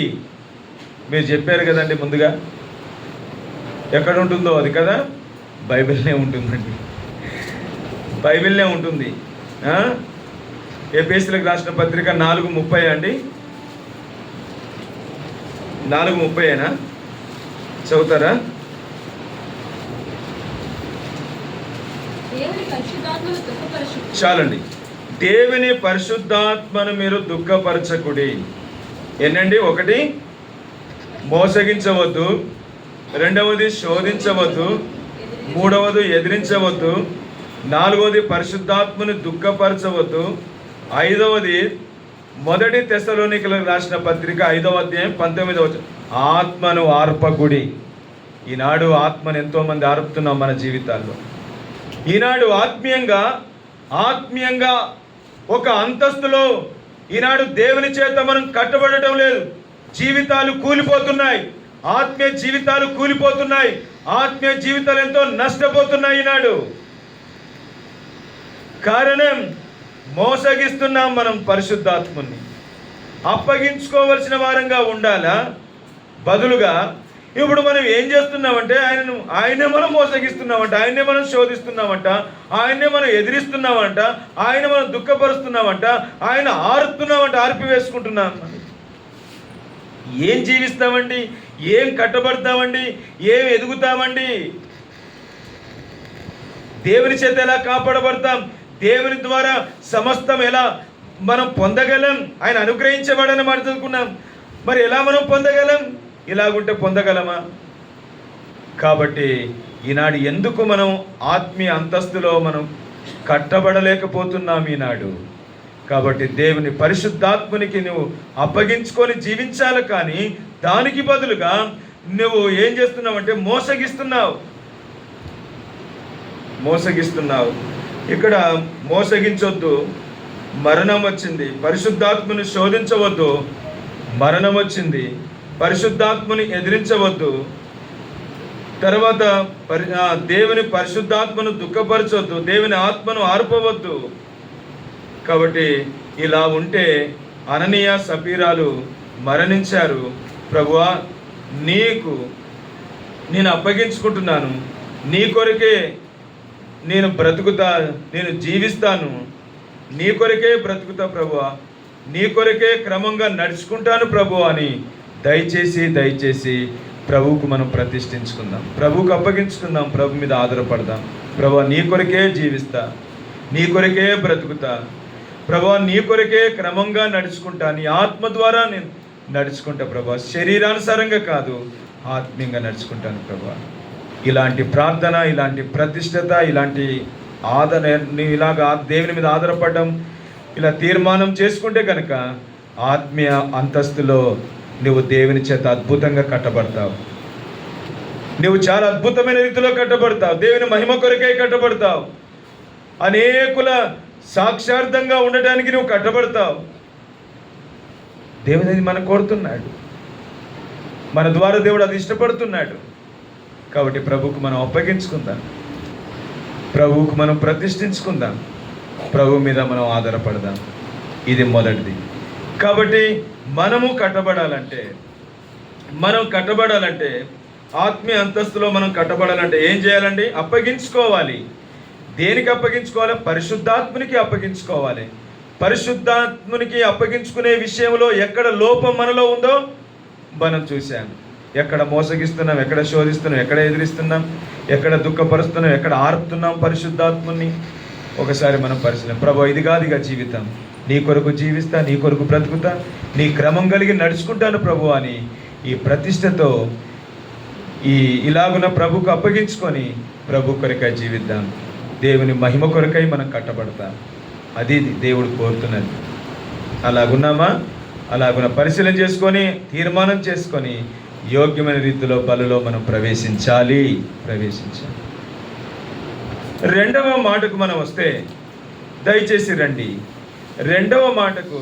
మీరు చెప్పారు కదండి ముందుగా, ఎక్కడ ఉంటుందో అది కదా, బైబిల్నే ఉంటుందండి, బైబిల్నే ఉంటుంది. ఎఫెసీయులకు రాసిన పత్రిక 4:30 అండి. 4:30 చదువుతారా? చాలండి. దేవుని పరిశుద్ధాత్మను మీరు దుఃఖపరచకుడి. ఎన్నండి? 1 మోసగించవద్దు, 2వది శోధించవద్దు, 3వది ఎదిరించవద్దు, 4వది పరిశుద్ధాత్మను దుఃఖపరచవద్దు, 5వది 1 తెస్సలోనికలకు రాసిన పత్రిక 5వ అధ్యాయం 19వ వచనం, ఆత్మను ఆర్పకుడి. ఈనాడు ఆత్మను ఎంతోమంది ఆర్పుతున్నాం మన జీవితాల్లో. ఈనాడు ఆత్మీయంగా ఒక అంతస్తులో ఈనాడు దేవుని చేత మనం కట్టబడటం లేదు. జీవితాలు కూలిపోతున్నాయి, ఆత్మీయ జీవితాలు కూలిపోతున్నాయి, ఆత్మీయ జీవితాలు ఎంతో నష్టపోతున్నాయి ఈనాడు. కారణం, మోసగిస్తున్నాం మనం పరిశుద్ధాత్మని. అప్పగించుకోవలసిన వారంగా ఉండాలా, బదులుగా ఇప్పుడు మనం ఏం చేస్తున్నామంటే ఆయనే మనం మోసగిస్తున్నామంట, ఆయన్నే మనం శోధిస్తున్నామంట, ఆయన్నే మనం ఎదిరిస్తున్నామంట, ఆయన మనం దుఃఖపరుస్తున్నామంట, ఆయన ఆరుతున్నామంట, ఆర్పివేసుకుంటున్నాం. ఏం జీవిస్తామండి? ఏం కట్టబడతామండి? ఏం ఎదుగుతామండి? దేవుని చేత ఎలా కాపాడబడతాం, దేవుని ద్వారా సమస్తం ఎలా మనం పొందగలం, ఆయన అనుగ్రహించబడని మాట చదువుకున్నాం. మరి ఎలా మనం పొందగలం? ఇలాగుంటే పొందగలమా? కాబట్టి ఈనాడు ఎందుకు మనం ఆత్మీయ అంతస్తులో మనం కట్టబడలేకపోతున్నాం ఈనాడు? కాబట్టి దేవుని పరిశుద్ధాత్మనికి నువ్వు అప్పగించుకొని జీవించాలి. కానీ దానికి బదులుగా నువ్వు ఏం చేస్తున్నావు అంటే మోసగిస్తున్నావు. ఇక్కడ మోసగించొద్దు, మరణం వచ్చింది. పరిశుద్ధాత్మని శోధించవద్దు, మరణం వచ్చింది. పరిశుద్ధాత్మని ఎదిరించవద్దు. తర్వాత దేవుని పరిశుద్ధాత్మను దుఃఖపరచవద్దు, దేవుని ఆత్మను ఆర్పవద్దు. కాబట్టి ఇలా ఉంటే అననీయ సపీరాలు మరణించారు. ప్రభువా, నీకు నేను అప్పగించుకుంటున్నాను, నీ కొరకే నేను బ్రతుకుతా, నేను జీవిస్తాను, నీ కొరకే బ్రతుకుతా ప్రభువా, నీ కొరకే క్రమంగా నడుచుకుంటాను ప్రభు అని దయచేసి ప్రభువుకు మనం ప్రతిష్ఠించుకుందాం, ప్రభువుకు అప్పగించుకుందాం, ప్రభు మీద ఆధారపడదాం. ప్రభువా, నీ కొరకే జీవిస్తా, నీ కొరకే బ్రతుకుతా, ప్రభువా, నీ కొరకే క్రమంగా నడుచుకుంటా, నీ ఆత్మ ద్వారా నేను నడుచుకుంటా ప్రభువా, శరీరానుసారంగా కాదు, ఆత్మీయంగా నడుచుకుంటాను ప్రభువా. ఇలాంటి ప్రార్థన, ఇలాంటి ప్రతిష్టత, ఇలాంటి ఆదరణ, ఇలాగా దేవుని మీద ఆధారపడడం, ఇలా తీర్మానం చేసుకుంటే కనుక ఆత్మీయ అంతస్తులో నువ్వు దేవుని చేత అద్భుతంగా కట్టబడతావు. నువ్వు చాలా అద్భుతమైన రీతిలో కట్టబడతావు, దేవుని మహిమ కొరకై కట్టబడతావు, అనేకుల సాక్షార్థంగా ఉండటానికి నువ్వు కట్టబడతావు. దేవుని మనం కోరుతున్నాడు, మన ద్వారా దేవుడు అది ఇష్టపడుతున్నాడు. కాబట్టి ప్రభువుకు మనం అప్పగించుకుందాం, ప్రభువుకు మనం ప్రతిష్ఠించుకుందాం, ప్రభు మీద మనం ఆధారపడదాం. ఇది మొదటిది. కాబట్టి మనం కట్టబడాలంటే ఆత్మీయ అంతస్తులో మనం కట్టబడాలంటే ఏం చేయాలండి? అప్పగించుకోవాలి. దేనికి అప్పగించుకోవాలి? పరిశుద్ధాత్మనికి అప్పగించుకోవాలి. పరిశుద్ధాత్మనికి అప్పగించుకునే విషయంలో ఎక్కడ లోపం మనలో ఉందో మనం చూశాం. ఎక్కడ మోసగిస్తున్నాం, ఎక్కడ శోధిస్తున్నాం, ఎక్కడ ఎదిరిస్తున్నాం, ఎక్కడ దుఃఖపరుస్తున్నాం, ఎక్కడ ఆర్పుతున్నాం పరిశుద్ధాత్మని. ఒకసారి మనం పరిశీలన. ప్రభు, ఇది కాదు ఇక జీవితం, నీ కొరకు జీవిస్తా, నీ కొరకు బ్రతుకుతా, నీ క్రమం కలిగి నడుచుకుంటాను ప్రభు అని ఈ ప్రతిష్టతో ఇలాగున ప్రభుకు అప్పగించుకొని ప్రభు కొరకై జీవిద్దాం. దేవుని మహిమ కొరకై మనం కట్టబడతాం. అది దేవుడు కోరుతున్నది. అలాగున్నామా? అలాగున్న పరిశీలన చేసుకొని తీర్మానం చేసుకొని యోగ్యమైన రీతిలో బలలో మనం ప్రవేశించాలి. రెండవ మాటకు మనం వస్తే, దయచేసి రండి. రెండవ మాటకు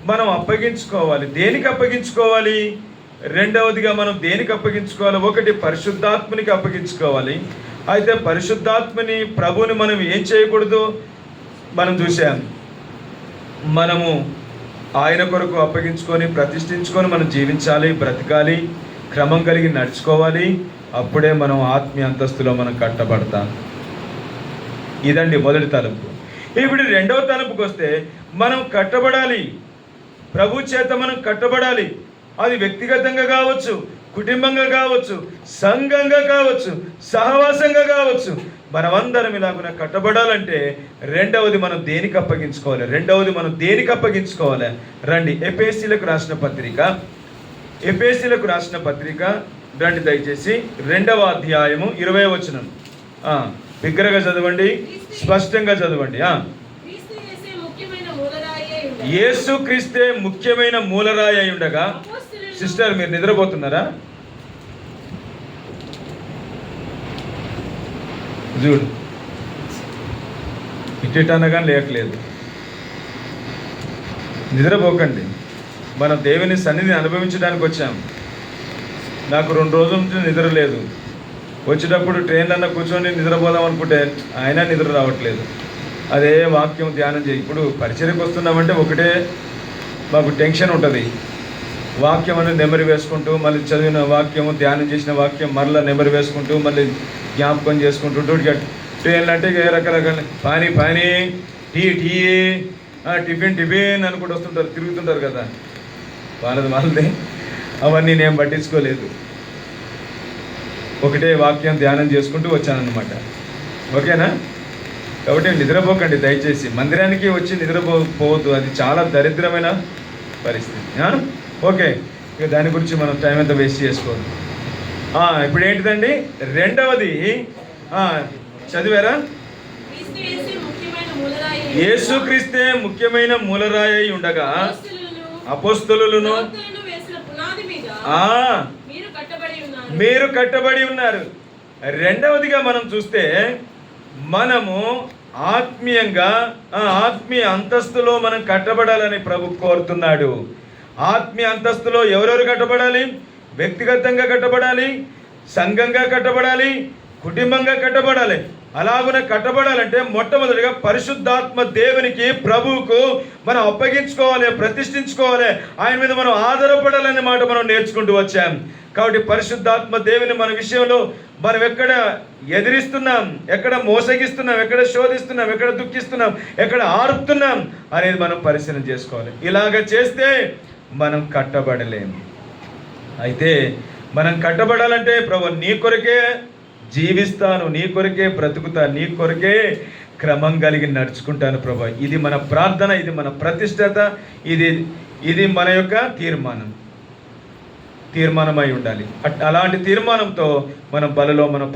మనం అప్పగించుకోవాలి. దేనికి అప్పగించుకోవాలి? రెండవదిగా మనం దేనికి అప్పగించుకోవాలి? ఒకటి, పరిశుద్ధాత్మనికి అప్పగించుకోవాలి. అయితే పరిశుద్ధాత్మని, ప్రభుని మనం ఏం చేయకూడదు మనం చూసాం. మనము ఆయన కొరకు అప్పగించుకొని ప్రతిష్ఠించుకొని మనం జీవించాలి, బ్రతకాలి, క్రమం కలిగి నడుచుకోవాలి. అప్పుడే మనం ఆత్మీయ అంతస్తులో మనం కట్టబడతాం. ఇదండి మొదటి తలుపు. ఇప్పుడు రెండవ తలుపుకి వస్తే మనం కట్టబడాలి, ప్రభు చేత మనం కట్టబడాలి. అది వ్యక్తిగతంగా కావచ్చు, కుటుంబంగా కావచ్చు, సంఘంగా కావచ్చు, సహవాసంగా కావచ్చు. మనమందరం ఇలాగున కట్టబడాలంటే రెండవది మనం దేనికి అప్పగించుకోవాలి? రండి, ఎఫెసీయులకు రాసిన పత్రిక రండి దయచేసి 2వ అధ్యాయము 20వ వచనం. బిగ్గరగా చదవండి, స్పష్టంగా చదవండి. యేసు క్రీస్తే ముఖ్యమైన మూలరాయి అయి ఉండగా. సిస్టర్, మీరు నిద్రపోతున్నారా? చూడు, ఇట్టనగా లేకలేదు. నిద్రపోకండి. మనం దేవుని సన్నిధిని అనుభవించడానికి వచ్చాం. నాకు 2 రోజుల నుంచి నిద్ర లేదు. వచ్చేటప్పుడు ట్రైన్లన్నా కూర్చొని నిద్రపోదాం అనుకుంటే అయినా నిద్ర రావట్లేదు. అదే వాక్యం ధ్యానం చేయి. ఇప్పుడు పరిచర్యకు వస్తున్నామంటే ఒకటే మాకు టెన్షన్ ఉంటుంది. వాక్యం అనేది నెమరు వేసుకుంటూ, మళ్ళీ చదివిన వాక్యము, ధ్యానం చేసిన వాక్యం మరలా నెమరు వేసుకుంటూ, మళ్ళీ జ్ఞాపకం చేసుకుంటూ, ట్రైన్లు అంటే రకరకాల పానీ టీ టిఫిన్ అనుకుంటూ వస్తుంటారు, తిరుగుతుంటారు కదా. వాళ్ళది అవన్నీ నేను పట్టించుకోలేదు. ఒకటే వాక్యం ధ్యానం చేసుకుంటూ వచ్చానన్నమాట. ఓకేనా? కాబట్టి నిద్రపోకండి దయచేసి, మందిరానికి వచ్చి నిద్రపోవద్దు, అది చాలా దరిద్రమైన పరిస్థితి. ఓకే, ఇక దాని గురించి మనం టైం అంతా వేస్ట్ చేసుకోవద్దు. ఇప్పుడు ఏంటిదండి రెండవది? చదివారా? యేసుక్రీస్తే ముఖ్యమైన మూలరాయి ఉండగా అపోస్తలులను మీరు కట్టబడి ఉన్నారు. రెండవదిగా మనం చూస్తే మనము ఆత్మీయ అంతస్తులో మనం కట్టబడాలని ప్రభు కోరుతున్నాడు. ఆత్మీయ అంతస్తులో ఎవరెవరు కట్టబడాలి? వ్యక్తిగతంగా కట్టబడాలి, సంఘంగా కట్టబడాలి, కుటుంబంగా కట్టబడాలి. అలాగున కట్టబడాలంటే మొట్టమొదటిగా పరిశుద్ధాత్మ దేవునికి, ప్రభువుకు మనం అప్పగించుకోవాలి, ప్రతిష్ఠించుకోవాలి, ఆయన మీద మనం ఆధారపడాలనే మాట మనం నేర్చుకుంటూ వచ్చాం. కాబట్టి పరిశుద్ధాత్మ దేవుని మన విషయంలో మనం ఎక్కడ ఎదిరిస్తున్నాం, ఎక్కడ మోసగిస్తున్నాం, ఎక్కడ శోధిస్తున్నాం, ఎక్కడ దుఃఖిస్తున్నాం, ఎక్కడ ఆరుతున్నాం అనేది మనం పరిశీలన చేసుకోవాలి. ఇలాగ చేస్తే మనం కట్టబడలేము. అయితే మనం కట్టబడాలంటే ప్రభు నీ కొరకే జీవిస్తాను, నీ కొరకే బ్రతుకుతాను, నీ కొరకే క్రమం కలిగి నడుచుకుంటాను ప్రభు. ఇది మన ప్రార్థన, ఇది మన ప్రతిష్టత, ఇది మన యొక్క తీర్మానమై ఉండాలి. అలాంటి తీర్మానంతో మనం బలలో మనం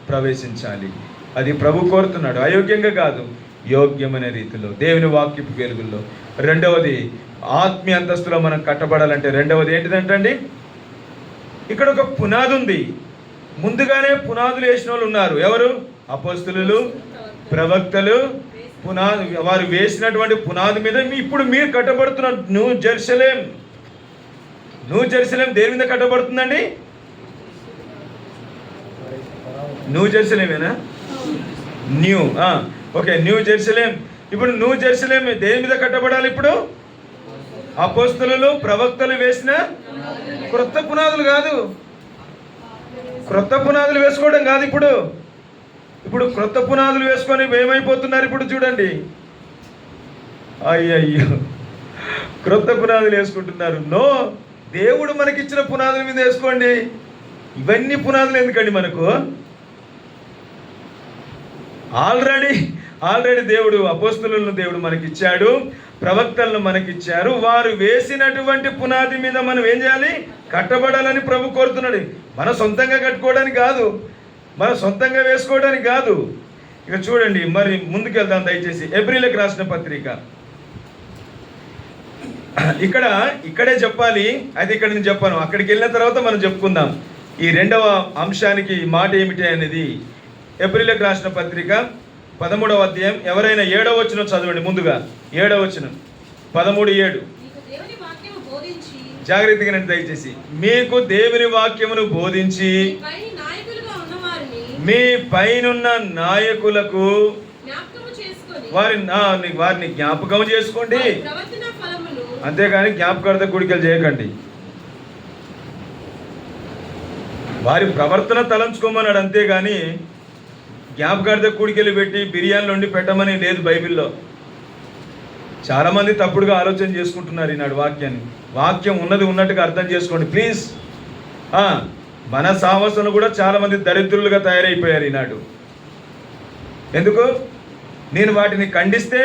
ప్రవేశించాలి. అది ప్రభు కోరుతున్నాడు. అయోగ్యంగా కాదు, యోగ్యమైన రీతిలో దేవుని వాక్యపు వెలుగుల్లో. రెండవది ఆత్మీయ అంతస్తులో మనం కట్టబడాలంటే రెండవది ఏంటిదంటండి? ఇక్కడ ఒక పునాది ఉంది. ముందుగానే పునాదులు వేసిన వాళ్ళు ఉన్నారు. ఎవరు? అపోస్తలులు, ప్రవక్తలు. వారు వేసినటువంటి పునాది మీద ఇప్పుడు మీరు కట్టబడుతున్నారు. న్యూ జెరూసలేం దేని మీద కట్టబడుతుందండి? న్యూ జెరూసలేమేనా? Okay, new Jerusalem. ఇప్పుడు న్యూ జెరూసలేం దేని మీద కట్టబడాలి? ఇప్పుడు అపోస్తలులు, ప్రవక్తలు వేసిన క్రొత్త పునాదులు కాదు, క్రొత్త పునాదులు వేసుకోవడం కాదు. ఇప్పుడు క్రొత్త పునాదులు వేసుకొని ఏమైపోతున్నారు? ఇప్పుడు చూడండి, అయ్యయ్యో, క్రొత్త పునాదులు వేసుకుంటున్నారు. నో, దేవుడు మనకిచ్చిన పునాదుల మీద వేసుకోండి. ఇవన్నీ పునాదులు ఎందుకండి మనకు? ఆల్రెడీ దేవుడు అపోస్తలులను దేవుడు మనకిచ్చాడు, ప్రవక్తలను మనకిచ్చారు. వారు వేసినటువంటి పునాది మీద మనం ఏం చేయాలి? కట్టబడాలని ప్రభు కోరుతున్నాడు. మన సొంతంగా కట్టుకోవడానికి కాదు, మన సొంతంగా వేసుకోవడానికి కాదు. ఇక చూడండి, మరి ముందుకెళ్దాం దయచేసి. ఎబ్రీలకు రాసిన పత్రిక. ఇక్కడే చెప్పాలి, అయితే ఇక్కడ నేను చెప్పాను. అక్కడికి వెళ్ళిన తర్వాత మనం చెప్పుకుందాం ఈ రెండవ అంశానికి మాట ఏమిటి అనేది. ఎబ్రీలకు రాసిన పత్రిక 13వ అధ్యాయం. ఎవరైనా 7వ వచనం చదవండి. ముందుగా 7వ వచనం, 13:7. జాగ్రత్తగా దయచేసి. మీకు దేవుని వాక్యమును బోధించి మీ పైనున్న నాయకులకు వారిని జ్ఞాపకం చేసుకోండి. అంతేగాని జ్ఞాపకార్థ కూడికలు చేయకండి. వారి ప్రవర్తన తలంచుకోమన్నాడు, అంతేగాని జ్ఞాపకార్థ కూడికలు పెట్టి బిర్యానీలు వండి పెట్టమని లేదు బైబిల్లో. చాలామంది తప్పుడుగా ఆలోచన చేసుకుంటున్నారు ఈనాడు వాక్యాన్ని. వాక్యం ఉన్నది ఉన్నట్టుగా అర్థం చేసుకోండి ప్లీజ్. మన సాహసంలో కూడా చాలామంది దరిద్రులుగా తయారైపోయారు ఈనాడు. ఎందుకు? నేను వాటిని ఖండిస్తే,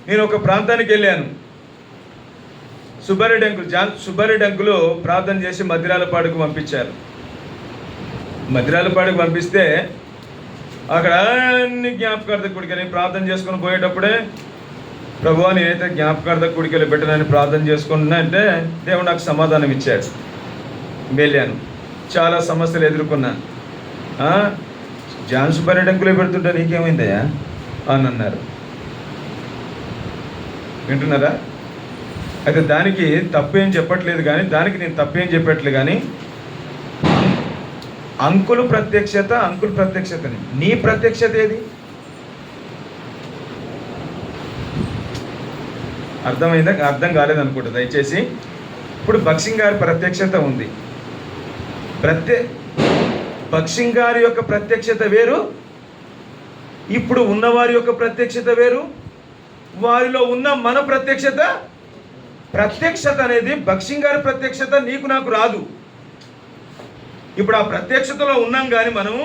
నేను ఒక ప్రాంతానికి వెళ్ళాను. సుబ్బారెడ్డి అంకులు ప్రార్థన చేసి మద్దిరాలపాడుకు పంపించారు. మద్దిరాలపాడుకు పంపిస్తే అక్కడ అన్ని జ్ఞాపకార్థ కూడికని ప్రార్థన చేసుకొని పోయేటప్పుడే, ప్రభువా నేనైతే జ్ఞాపకార్థ కూడికలు పెట్టనని ప్రార్థన చేసుకుంటున్నా అంటే దేవుడు నాకు సమాధానం ఇచ్చాడు. వెళ్ళాను, చాలా సమస్యలు ఎదుర్కొన్నా. సుబ్బారెడ్డి అంకులే పెడుతుంటే నీకేమైందయ్యా అని అన్నారు. వింటున్నారా? అయితే దానికి తప్పేం చెప్పట్లేదు, కానీ అంకుల్ ప్రత్యక్షతని నీ ప్రత్యక్షత ఏది? అర్థమైందా? అర్థం కాలేదనుకుంటా దయచేసి. ఇప్పుడు బక్సింగ్ గారి ప్రత్యక్షత ఉంది. బక్సింగ్ గారి యొక్క ప్రత్యక్షత వేరు, ఇప్పుడు ఉన్నవారి యొక్క ప్రత్యక్షత వేరు, వారిలో ఉన్న మన ప్రత్యక్షత అనేది బక్సింగ్ గారి ప్రత్యక్షత నీకు నాకు రాదు. ఇప్పుడు ఆ ప్రత్యక్షతలో ఉన్నాం, కానీ మనము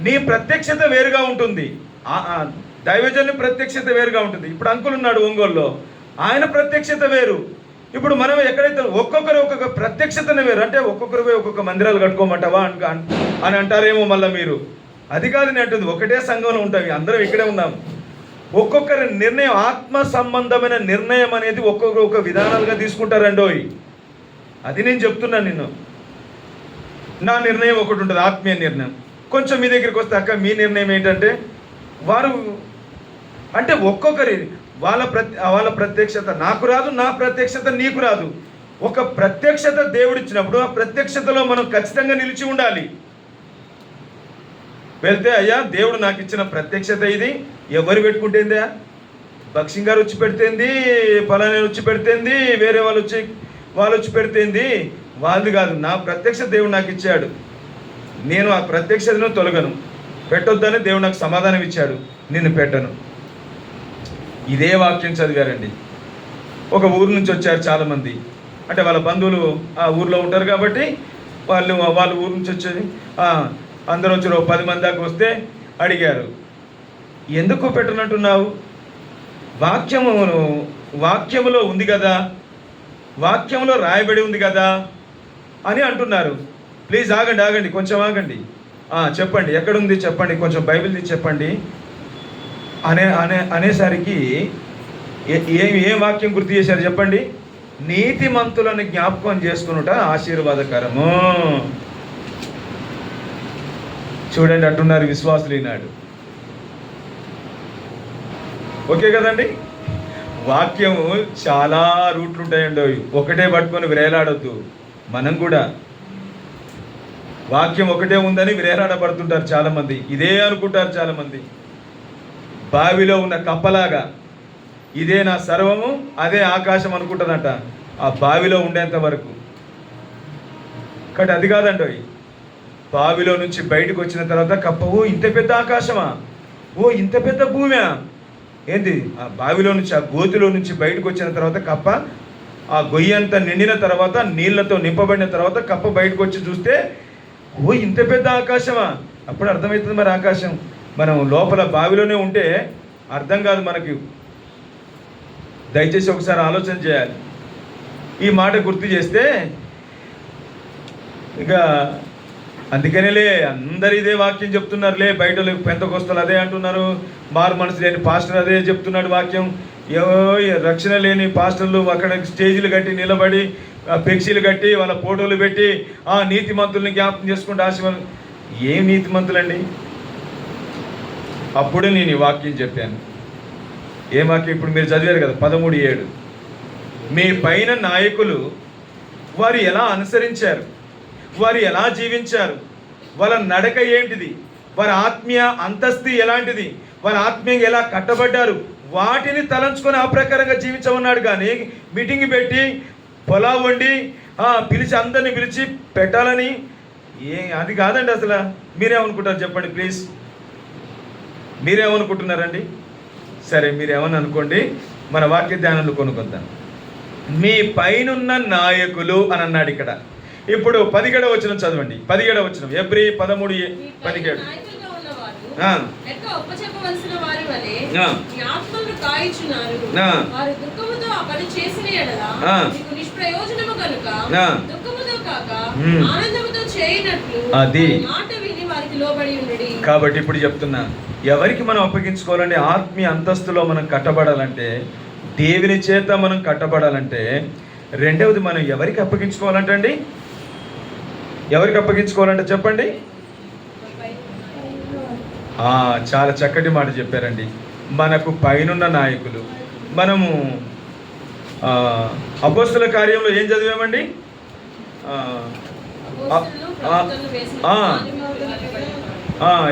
నీ ప్రత్యక్షత వేరుగా ఉంటుంది, దైవజనుని ప్రత్యక్షత వేరుగా ఉంటుంది. ఇప్పుడు అంకుల్ ఉన్నాడు ఒంగోలులో, ఆయన ప్రత్యక్షత వేరు. ఇప్పుడు మనం ఎక్కడైతే ఒక్కొక్కరు ఒక్కొక్క ప్రత్యక్షతనే వేరు. అంటే ఒక్కొక్కరు ఒక్కొక్క మందిరాలు కట్టుకోమంటావా అని అంటారేమో మళ్ళీ మీరు. అది కాదు నేను అంటుంది, ఒకటే సంఘంలో ఉంటాయి, అందరం ఇక్కడే ఉన్నాం. ఒక్కొక్కరి నిర్ణయం, ఆత్మ సంబంధమైన నిర్ణయం అనేది ఒక్కొక్కరు ఒక విధానాలుగా తీసుకుంటారండోయ్. అది నేను చెప్తున్నాను. నిన్ను నా నిర్ణయం ఒకటి ఉంటుంది, ఆత్మీయ నిర్ణయం. కొంచెం మీ దగ్గరికి వస్తే అక్క మీ నిర్ణయం ఏంటంటే, వారు అంటే ఒక్కొక్కరి వాళ్ళ ప్రత్యక్షత నాకు రాదు, నా ప్రత్యక్షత నీకు రాదు. ఒక ప్రత్యక్షత దేవుడిచ్చినప్పుడు ఆ ప్రత్యక్షతలో మనం ఖచ్చితంగా నిలిచి ఉండాలి. వెళ్తే అయ్యా దేవుడు నాకు ఇచ్చిన ప్రత్యక్షత ఇది, ఎవరు పెట్టుకుంటేందా, భక్సింగ్ గారు వచ్చి పెడితేంది, పలానా వచ్చి పెడితేంది, వేరే వాళ్ళు వచ్చి పెడితేంది, వాళ్ళది కాదు. నా ప్రత్యక్షత దేవుడు నాకు ఇచ్చాడు, నేను ఆ ప్రత్యక్షతను తొలగను. పెట్టొద్దని దేవుడు నాకు సమాధానం ఇచ్చాడు, నిన్ను పెట్టను. ఇదే వాక్యం చదివారండి. ఒక ఊరు నుంచి వచ్చారు చాలామంది, అంటే వాళ్ళ బంధువులు ఆ ఊర్లో ఉంటారు కాబట్టి వాళ్ళ ఊరు నుంచి వచ్చేది అందరూ వచ్చారు. 10 మంది దాకా వస్తే అడిగారు, ఎందుకు పెట్టనంటున్నావు, వాక్యములో ఉంది కదా, వాక్యంలో రాయబడి ఉంది కదా అని అంటున్నారు. ప్లీజ్ ఆగండి, కొంచెం ఆగండి. చెప్పండి, ఎక్కడుంది చెప్పండి, కొంచెం బైబిల్ తీసి చెప్పండి అనేసరికి ఏం వాక్యం గుర్తు చేశారు చెప్పండి? నీతిమంతులను జ్ఞాపకం చేసుకునుట ఆశీర్వాదకరము. చూడండి, అంటున్నారు విశ్వాసులు ఈనాడు. ఓకే కదండి? వాక్యం చాలా రూట్లు ఉంటాయండి, ఒకటే పట్టుకొని విరేలాడొద్దు. మనం కూడా వాక్యం ఒకటే ఉందని విరేలాడబడుతుంటారు చాలామంది, ఇదే అనుకుంటారు చాలామంది. బావిలో ఉన్న కప్పలాగా ఇదే నా సర్వము, అదే ఆకాశం అనుకుంటుందంట ఆ బావిలో ఉండేంత వరకు. కాబట్టి అది కాదండి, బావిలో నుంచి బయటకు వచ్చిన తర్వాత కప్ప, ఓ ఇంత పెద్ద ఆకాశమా, ఓ ఇంత పెద్ద భూమా, ఏంది ఆ బావిలో నుంచి, ఆ గోతిలో నుంచి బయటకు వచ్చిన తర్వాత కప్ప, ఆ గొయ్యి అంతా నిండిన తర్వాత, నీళ్లతో నింపబడిన తర్వాత కప్ప బయటకు వచ్చి చూస్తే, ఓ ఇంత పెద్ద ఆకాశమా. అప్పుడు అర్థమవుతుంది మరి ఆకాశం. మనం లోపల బావిలోనే ఉంటే అర్థం కాదు మనకి. దయచేసి ఒకసారి ఆలోచన చేయాలి. ఈ మాట గుర్తు చేస్తే ఇక అందుకనేలే అందరు ఇదే వాక్యం చెప్తున్నారులే, బయట పెంతకొస్తలు అదే అంటున్నారు, మారు మనసు లేని పాస్టర్ అదే చెప్తున్నాడు వాక్యం. రక్షణ లేని పాస్టర్లు అక్కడ స్టేజీలు కట్టి నిలబడి, ఫ్లెక్సీలు కట్టి, వాళ్ళ ఫోటోలు పెట్టి నీతిమంతుల్ని జ్ఞాపకం చేసుకుంటే ఆశీర్వాదం. ఏం నీతిమంతులండి? అప్పుడే నేను ఈ వాక్యం చెప్పాను. ఏ వాక్యం? ఇప్పుడు మీరు చదివారు కదా 13:7. మీ పైన నాయకులు వారు ఎలా అనుసరించారు, వారు ఎలా జీవించారు, వాళ్ళ నడక ఏంటిది, వారి ఆత్మీయ అంతస్తు ఎలాంటిది, వారి ఆత్మీయంగా ఎలా కట్టబడ్డారు, వాటిని తలంచుకొని ఆ ప్రకారంగా జీవించమన్నాడు. కానీ మీటింగ్ పెట్టి పొలా వండి పిలిచి అందరినీ పిలిచి పెట్టాలని అది కాదండి. అసలు మీరేమనుకుంటారు చెప్పండి ప్లీజ్, మీరేమనుకుంటున్నారండి? సరే, మీరేమని అనుకోండి, మన వాక్య ధ్యానంలో కొనుక్కొద్దాం. మీ పైనున్న నాయకులు అని అన్నాడు ఇక్కడ. ఇప్పుడు 17వ వచనం చదవండి. 17వ వచనం, ఎబ్రీ 13:17. అది కాబట్టి ఇప్పుడు చెప్తున్నా, ఎవరికి మనం అప్పగించుకోవాలంటే, ఆత్మీయ అంతస్తులో మనం కట్టబడాలంటే, దేవుని చేత మనం కట్టబడాలంటే, రెండవది మనం ఎవరికి అప్పగించుకోవాలంటే అండి, ఎవరికి అప్పగించుకోవాలంటే చెప్పండి. చాలా చక్కటి మాట చెప్పారండి. మనకు పైనున్న నాయకులు. మనము అపోస్తల కార్యంలో ఏం చదివామండి?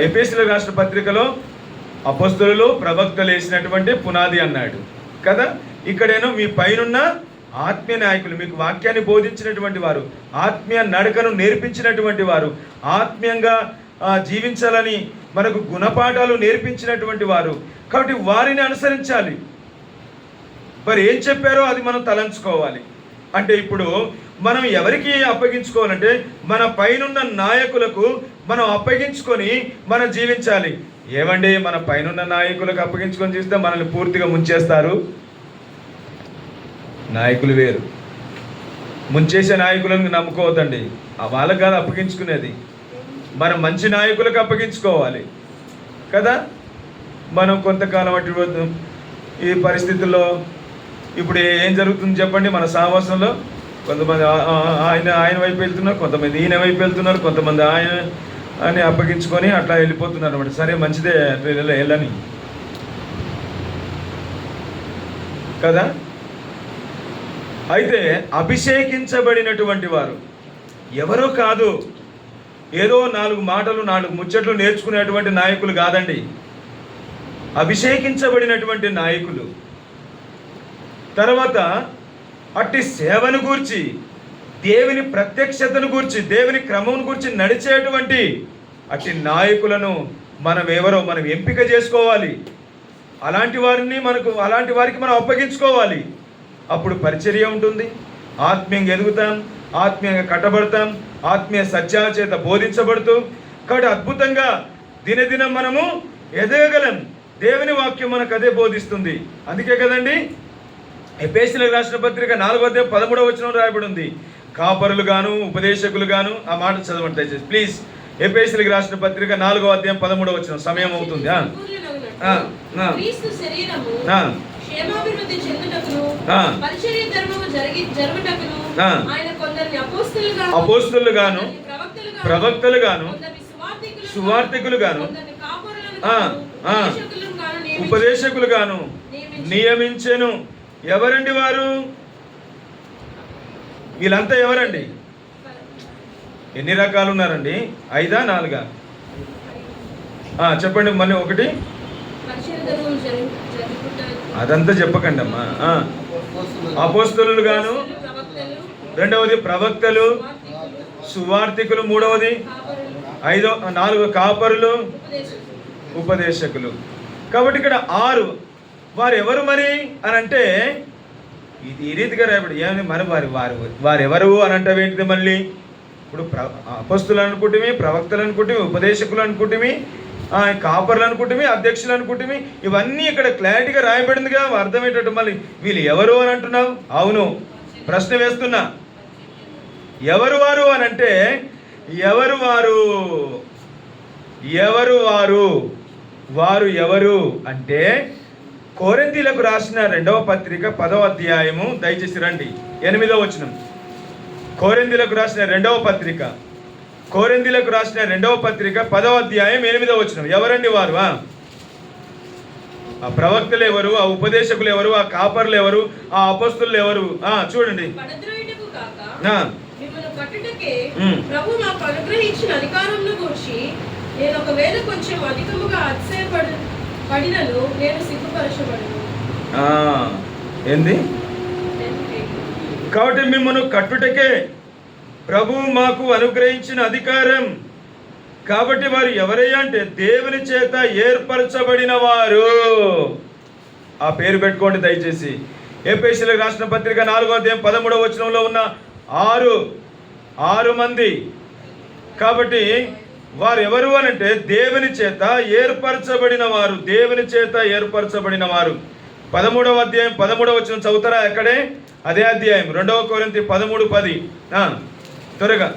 ఎఫెసీయులకు రాసిన పత్రికలో అపోస్తలులు ప్రవక్తలు వేసినటువంటి పునాది అన్నాడు కదా. ఇక్కడేనో మీ పైనున్న ఆత్మీయ నాయకులు, మీకు వాక్యాన్ని బోధించినటువంటి వారు, ఆత్మీయ నడకను నేర్పించినటువంటి వారు, ఆత్మీయంగా జీవించాలని మనకు గుణపాఠాలు నేర్పించినటువంటి వారు. కాబట్టి వారిని అనుసరించాలి. మరి ఏం చెప్పారో అది మనం తలంచుకోవాలి. అంటే ఇప్పుడు మనం ఎవరికి అప్పగించుకోవాలంటే, మన పైనున్న నాయకులకు మనం అప్పగించుకొని మనం జీవించాలి. ఏమండి, మన పైనున్న నాయకులకు అప్పగించుకొని చూస్తే మనల్ని పూర్తిగా ముంచేస్తారు. నాయకులు వేరు, ముంచేసే నాయకులను నమ్ముకోవద్దండి. వాళ్ళకి కాదు అప్పగించుకునేది, మనం మంచి నాయకులకు అప్పగించుకోవాలి కదా. మనం కొంతకాలం అటు ఈ పరిస్థితుల్లో ఇప్పుడు ఏం జరుగుతుంది చెప్పండి. మన సహవాసంలో కొంతమంది ఆయన వైపు వెళ్తున్నారు, కొంతమంది ఈయన వైపు వెళ్తున్నారు, కొంతమంది ఆయన అని అప్పగించుకొని అట్లా వెళ్ళిపోతున్నారు అనమాట. సరే, మంచిదే, వెళ్ళని కదా. అయితే అభిషేకించబడినటువంటి వారు ఎవరో కాదు, ఏదో 4 మాటలు 4 ముచ్చట్లు నేర్చుకునేటువంటి నాయకులు కాదండి. అభిషేకించబడినటువంటి నాయకులు. తర్వాత అట్టి సేవను గూర్చి, దేవుని ప్రత్యక్షతను గూర్చి, దేవుని క్రమమును గూర్చి నడిచేటువంటి అట్టి నాయకులను మనం ఎంపిక చేసుకోవాలి. అలాంటి వారికి మనం అప్పగించుకోవాలి. అప్పుడు పరిచర్య ఉంటుంది, ఆత్మీయంగా ఎదుగుతాం, ఆత్మీయంగా కట్టబడతాం, ఆత్మీయ సత్యాల చేత బోధించబడుతూ కాబట్టి అద్భుతంగా దినదినం మనము ఎదగగలం. దేవుని వాక్యం మనకు అదే బోధిస్తుంది. అందుకే కదండి ఎఫెసీయులకు రాసిన పత్రిక 4:13 రాయబడి ఉంది, కాపరులు గాను ఉపదేశకులు గాను. ఆ మాట చదవండి దయచేసి ప్లీజ్. ఎఫెసీయులకు రాసిన పత్రిక 4:13 సమయం అవుతుంది. అపోస్తలులు గాను, ప్రవక్తలు గాను, సువార్తికులు గాను, ఉపదేశకులు గాను నియమించెను. ఎవరండి వారు? వీళ్ళంతా ఎవరండి? ఎన్ని రకాలు ఉన్నారండి? 5 4? చెప్పండి మళ్ళీ. 1 అదంతా చెప్పకండి అమ్మా. అపోస్తలులు గాను, 2వది ప్రవక్తలు, సువార్తికులు, 3వది 4 కాపరులు, ఉపదేశకులు. కాబట్టి ఇక్కడ 6. వారు ఎవరు మరి అని అంటే ఇది ఈ రీతిగా రాయబడి ఏమని మరి వారు ఎవరు అని అంటే ఏంటిది? మళ్ళీ ఇప్పుడు అపోస్తులు అనుకుంటే, ప్రవక్తలు అనుకుంటే, ఉపదేశకులు అనుకుంటే, కాపర్లు అనుకుంటే, అధ్యక్షులు అనుకుంటే, ఇవన్నీ ఇక్కడ క్లారిటీగా రాయబడిందిగా. అర్థమయ్యేటట్టు మళ్ళీ వీళ్ళు ఎవరు అని అంటున్నావు? అవును, ప్రశ్న వేస్తున్నా. ఎవరు వారు అని అంటే ఎవరు వారు ఎవరు అంటే కొరింథీయులకు రాసిన 2వ పత్రిక 10వ అధ్యాయము దయచేసి రండి. 8వ వచనం. కొరింథీయులకు రాసిన 2వ పత్రిక 10వ అధ్యాయం 8వ వచనం. ఎవరండి వారు? ఆ ప్రవక్తలు ఎవరు? ఆ ఉపదేశకులు ఎవరు? ఆ కాపర్లు ఎవరు? ఆ అపోస్తలులు ఎవరు? చూడండి. నేను ఒకవేళ కొంచెం అధికముగా అతిశయపడినను నేను సిగ్గుపరచబడను. ఏంది? కాబట్టి మిమ్మల్ని కట్టుటకే ప్రభువు మాకు అనుగ్రహించిన అధికారం. కాబట్టి వారు ఎవరయ్యా అంటే దేవుని చేత ఏర్పరచబడిన వారు. ఆ పేరు పెట్టుకోండి దయచేసి. ఎఫెసీయులకు రాసిన పత్రిక 4:13 ఉన్న 6 మంది. కాబట్టి వారు ఎవరు అని అంటే దేవుని చేత ఏర్పరచబడిన వారు. దేవుని చేత ఏర్పరచబడిన వారు. 13వ అధ్యాయం 13వ వచనం చదువుతారా? ఎక్కడే? అదే అధ్యాయం 2వ కొరింథీ 13:10. త్వరగా.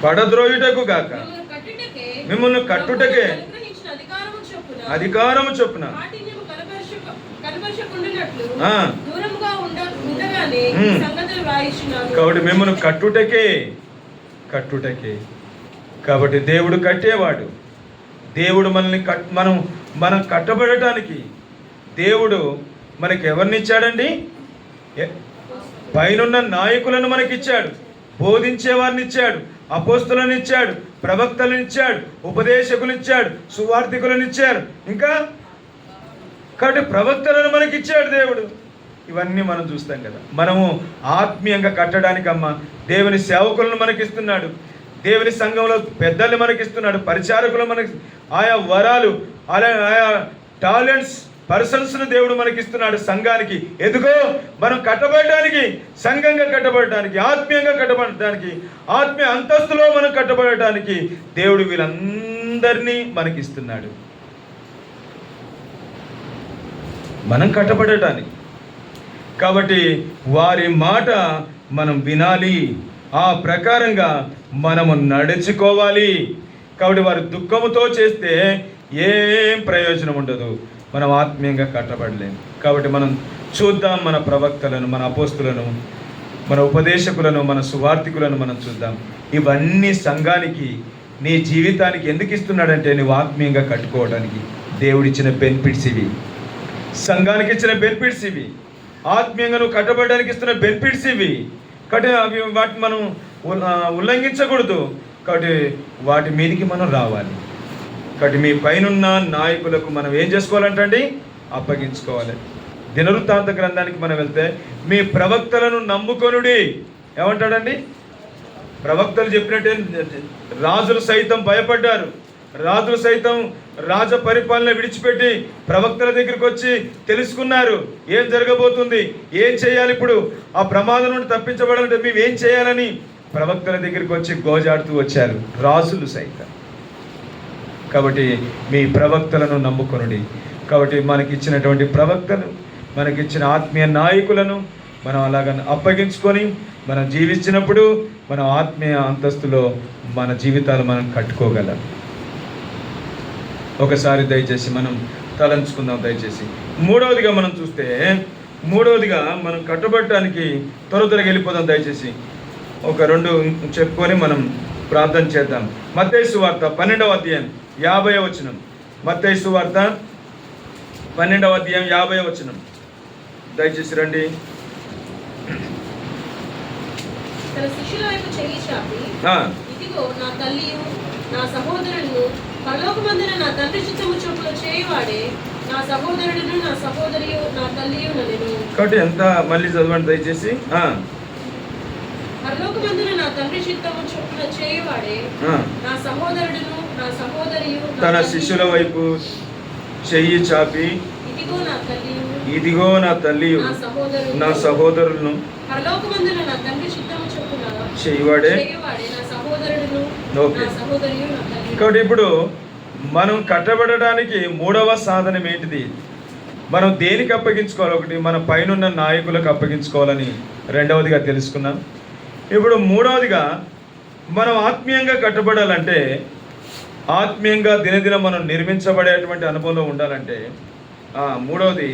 పడద్రోయుటకు కాక మిమ్మల్ని కట్టుటకే అధికారము చొప్పున కాబట్టి మిమ్మల్ని కట్టుటకే. కాబట్టి దేవుడు కట్టేవాడు. దేవుడు మనల్ని మనం కట్టబడటానికి దేవుడు మనకి ఎవరిని ఇచ్చాడండి? పైనున్న నాయకులను మనకిచ్చాడు, బోధించే వారిని ఇచ్చాడు, అపోస్తలులను ఇచ్చాడు, ప్రవక్తలను ఇచ్చాడు, ఉపదేశకులను ఇచ్చాడు, సువార్తికులను ఇచ్చారు. ఇంకా కాబట్టి ప్రవక్తలను మనకి ఇచ్చాడు దేవుడు. ఇవన్నీ మనం చూస్తాం కదా. మనము ఆత్మీయంగా కట్టడానికి దేవుని సేవకులను మనకిస్తున్నాడు, దేవుని సంఘంలో పెద్దల్ని మనకిస్తున్నాడు, పరిచారకులు మనకి ఆయా వరాలు, ఆయా టాలెంట్స్ పర్సన్స్ను దేవుడు మనకిస్తున్నాడు సంఘానికి. ఎందుకో మనం కట్టబడడానికి, సంఘంగా కట్టబడటానికి, ఆత్మీయంగా కట్టబడటానికి, ఆత్మీయ అంతస్తులో మనం కట్టబడటానికి దేవుడు వీళ్ళందరినీ మనకిస్తున్నాడు. మనం కట్టబడటానికి. కాబట్టి వారి మాట మనం వినాలి, ఆ ప్రకారంగా మనము నడుచుకోవాలి. కాబట్టి వారు దుఃఖముతో చేస్తే ఏం ప్రయోజనం ఉండదు, మనం ఆత్మీయంగా కట్టబడలేము. కాబట్టి మనం చూద్దాం మన ప్రవక్తలను, మన అపోస్తులను, మన ఉపదేశకులను, మన సువార్థికులను మనం చూద్దాం. ఇవన్నీ సంఘానికి, నీ జీవితానికి ఎందుకు ఇస్తున్నాడంటే నువ్వు ఆత్మీయంగా కట్టుకోవడానికి దేవుడిచ్చిన బెనిఫిట్స్ ఇవి. సంఘానికి ఇచ్చిన బెనిఫిట్స్ ఇవి. ఆత్మీయంగా నువ్వు కట్టబడడానికి ఇస్తున్న బెనిఫిట్స్ ఇవి. కాబట్టి వాటిని మనం ఉల్లంఘించకూడదు. కాబట్టి వాటి మీదకి మనం రావాలి. కాబట్టి మీ పైనున్న నాయకులకు మనం ఏం చేసుకోవాలంటండి? అప్పగించుకోవాలి. దినవృత్తాంత గ్రంథానికి మనం వెళ్తే మీ ప్రవక్తలను నమ్ముకొనుడి ఏమంటాడండి? ప్రవక్తలు చెప్పినట్టే రాజులు సైతం భయపడ్డారు. రాజులు సైతం రాజ పరిపాలన విడిచిపెట్టి ప్రవక్తల దగ్గరికి వచ్చి తెలుసుకున్నారు ఏం జరగబోతుంది, ఏం చేయాలి, ఇప్పుడు ఆ ప్రమాదం నుండి తప్పించబడాలంటే మేము ఏం చేయాలని ప్రవక్తల దగ్గరికి వచ్చి గోజాడుతూ వచ్చారు రాజులు సైతం. కాబట్టి మీ ప్రవక్తలను నమ్ముకొనుడి. కాబట్టి మనకిచ్చినటువంటి ప్రవక్తలు, మనకిచ్చిన ఆత్మీయ నాయకులను మనం అలాగ అప్పగించుకొని మనం జీవించినప్పుడు మనం ఆత్మీయ అంతస్తులో మన జీవితాలు మనం కట్టుకోగలం. ఒకసారి దయచేసి మనం తలంచుకుందాం. దయచేసి మూడవదిగా మనం చూస్తే, మూడవదిగా మనం కట్టబడటానికి త్వరగా వెళ్ళిపోదాం. దయచేసి ఒక 2 చెప్పుకొని మనం ప్రార్థన చేద్దాం. మత్తయి సువార్త 12వ అధ్యాయం 50వ వచనం. మత్తయి సువార్త 12వ అధ్యాయం 50వ వచనం. దయచేసి రండి. తన శిష్యుల వైపు చెయ్యి చాపి, ఇదిగో నా తల్లియు నా సహోదరులను, పరలోకమందున నా తండ్రి చిత్తము చొప్పున చేయువాడే నా సహోదరుడును, నా సహోదరియు, నా తల్లియు నన్ను. కాబట్టి ఎంత మళ్ళీ చదవండి దయచేసి. పరలోకమందున నా తండ్రి చిత్తము చొప్పున చేయువాడే నా సహోదరుడును, నా సహోదరియు. తన శిష్యుల వైపు చెయ్యి చాపి, ఇదిగో నా తల్లియు, ఇదిగో నా తల్లియు, నా సహోదరులను, పరలోకమందున నా తండ్రి చిత్తము చొప్పున చేయువాడే నా సహోదరుడును, నా సహోదరియు, నా తల్లి. కాబట్టి ఇప్పుడు మనం కట్టబడడానికి మూడవ సాధనం ఏంటిది? మనం దేనికి అప్పగించుకోవాలి? ఒకటి మన పైనున్న నాయకులకు అప్పగించుకోవాలని రెండవదిగా తెలుసుకున్నాం. ఇప్పుడు మూడవదిగా మనం ఆత్మీయంగా కట్టబడాలంటే, ఆత్మీయంగా దినదినం మనం నిర్మించబడేటువంటి అనుభవంలో ఉండాలంటే మూడవది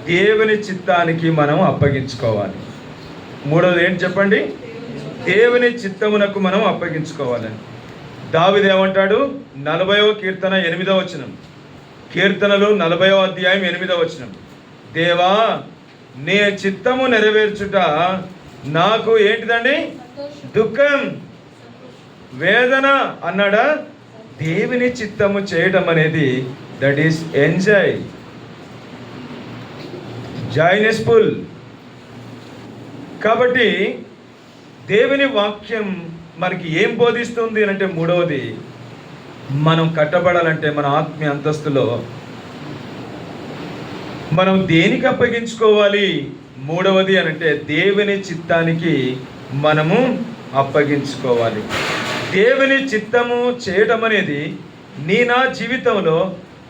దేవుని చిత్తానికి మనం అప్పగించుకోవాలి. మూడవది ఏంటి చెప్పండి? దేవుని చిత్తమునకు మనం అప్పగించుకోవాలని. దావీదు ఏమంటాడు? 40వ కీర్తన 8వ వచనం. కీర్తనలు 40వ అధ్యాయం 8వ వచనం. దేవా నీ చిత్తము నెరవేర్చుట నాకు ఏంటిదండి? దుఃఖం, వేదన అన్నాడా? దేవుని చిత్తము చేయడం అనేది దట్ ఈస్ ఎంజాయ్, జాయ్నెస్ఫుల్. కాబట్టి దేవుని వాక్యం మనకి ఏం బోధిస్తుంది అంటే, మూడవది మనం కట్టబడాలంటే మన ఆత్మీయ అంతస్తులో మనం దేనికి అప్పగించుకోవాలి? మూడవది అనంటే దేవుని చిత్తానికి మనము అప్పగించుకోవాలి. దేవుని చిత్తము చేయటం అనేది నా జీవితంలో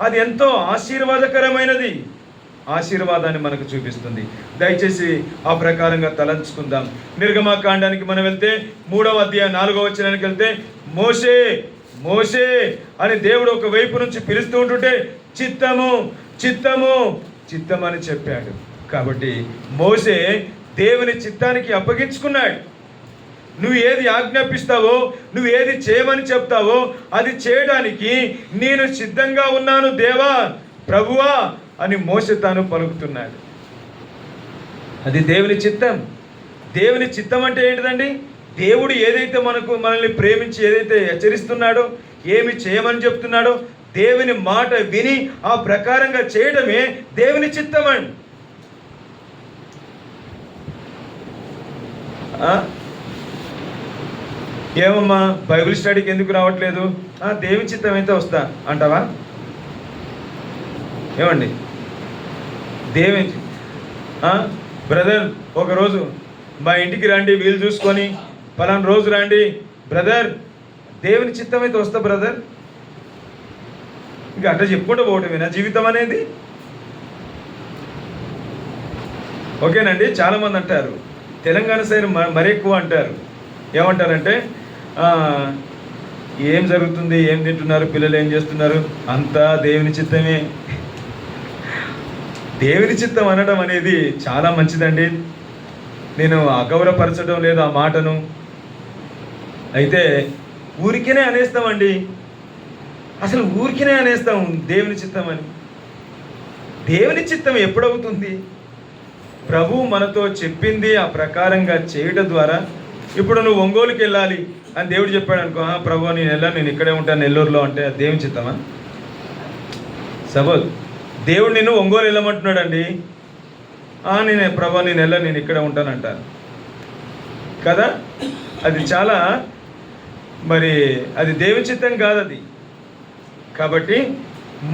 అది ఎంతో ఆశీర్వాదకరమైనది, ఆశీర్వాదాన్ని మనకు చూపిస్తుంది. దయచేసి ఆ ప్రకారంగా తలంచుకుందాం. నిర్గమకాండానికి మనం వెళ్తే 3వ అధ్యాయం 4వ వచనానికి వెళ్తే, మోషే మోషే అని దేవుడు ఒక వైపు నుంచి పిలుస్తూ ఉంటుంటే చిత్తము చిత్తము చిత్తమని చెప్పాడు. కాబట్టి మోషే దేవుని చిత్తానికి అప్పగించుకున్నాడు. నువ్వు ఏది ఆజ్ఞాపిస్తావో, నువ్వు ఏది చేయమని చెప్తావో అది చేయడానికి నేను సిద్ధంగా ఉన్నాను దేవా, ప్రభువా అని మోషే తాను పలుకుతున్నాడు. అది దేవుని చిత్తం. దేవుని చిత్తం అంటే ఏంటిదండి? దేవుడు ఏదైతే మనల్ని ప్రేమించి ఏదైతే హెచ్చరిస్తున్నాడో, ఏమి చేయమని చెప్తున్నాడో, దేవుని మాట విని ఆ ప్రకారంగా చేయడమే దేవుని చిత్తం అండి. ఏమమ్మా బైబిల్ స్టడీకి ఎందుకు రావట్లేదు? దేవుని చిత్తం అయితే వస్తా అంటావా? ఏమండి దేవుని బ్రదర్ ఒకరోజు మా ఇంటికి రండి, వీలు చూసుకొని పలానా రోజు రండి బ్రదర్, దేవుని చిత్తం అయితే వస్తా బ్రదర్. ఇంకా అట్లా చెప్పుకుంటూ పోవటమేనా జీవితం అనేది? ఓకేనండి. చాలామంది అంటారు, తెలంగాణ సైడ్ మరి ఎక్కువ అంటారు, ఏమంటారంటే ఏం జరుగుతుంది, ఏం తింటున్నారు, పిల్లలు ఏం చేస్తున్నారు, అంతా దేవుని చిత్తమే. దేవుని చిత్తం అనడం అనేది చాలా మంచిదండి. నేను అగౌరవపరచడం లేదు ఆ మాటను. అయితే ఊరికేనే అనేస్తామండి, అసలు ఊరికేనే అనేస్తాం దేవుని చిత్తం అని. దేవుని చిత్తం ఎప్పుడవుతుంది? ప్రభు మనతో చెప్పింది ఆ ప్రకారంగా చేయడం ద్వారా. ఇప్పుడు నువ్వు ఒంగోలుకి వెళ్ళాలి అని దేవుడు చెప్పాడు అనుకో, ప్రభు నేను వెళ్ళాను, నేను ఇక్కడే ఉంటాను నెల్లూరులో అంటే దేవుని చిత్తమా? సపోజ్ దేవుడు నిన్ను ఒంగోలు వెళ్ళమంటున్నాడు అండి, నేను ప్రభు నేను వెళ్ళాను, నేను ఇక్కడే ఉంటానంటాను కదా. అది చాలా మరి అది దేవుని చిత్తం కాదు అది. కాబట్టి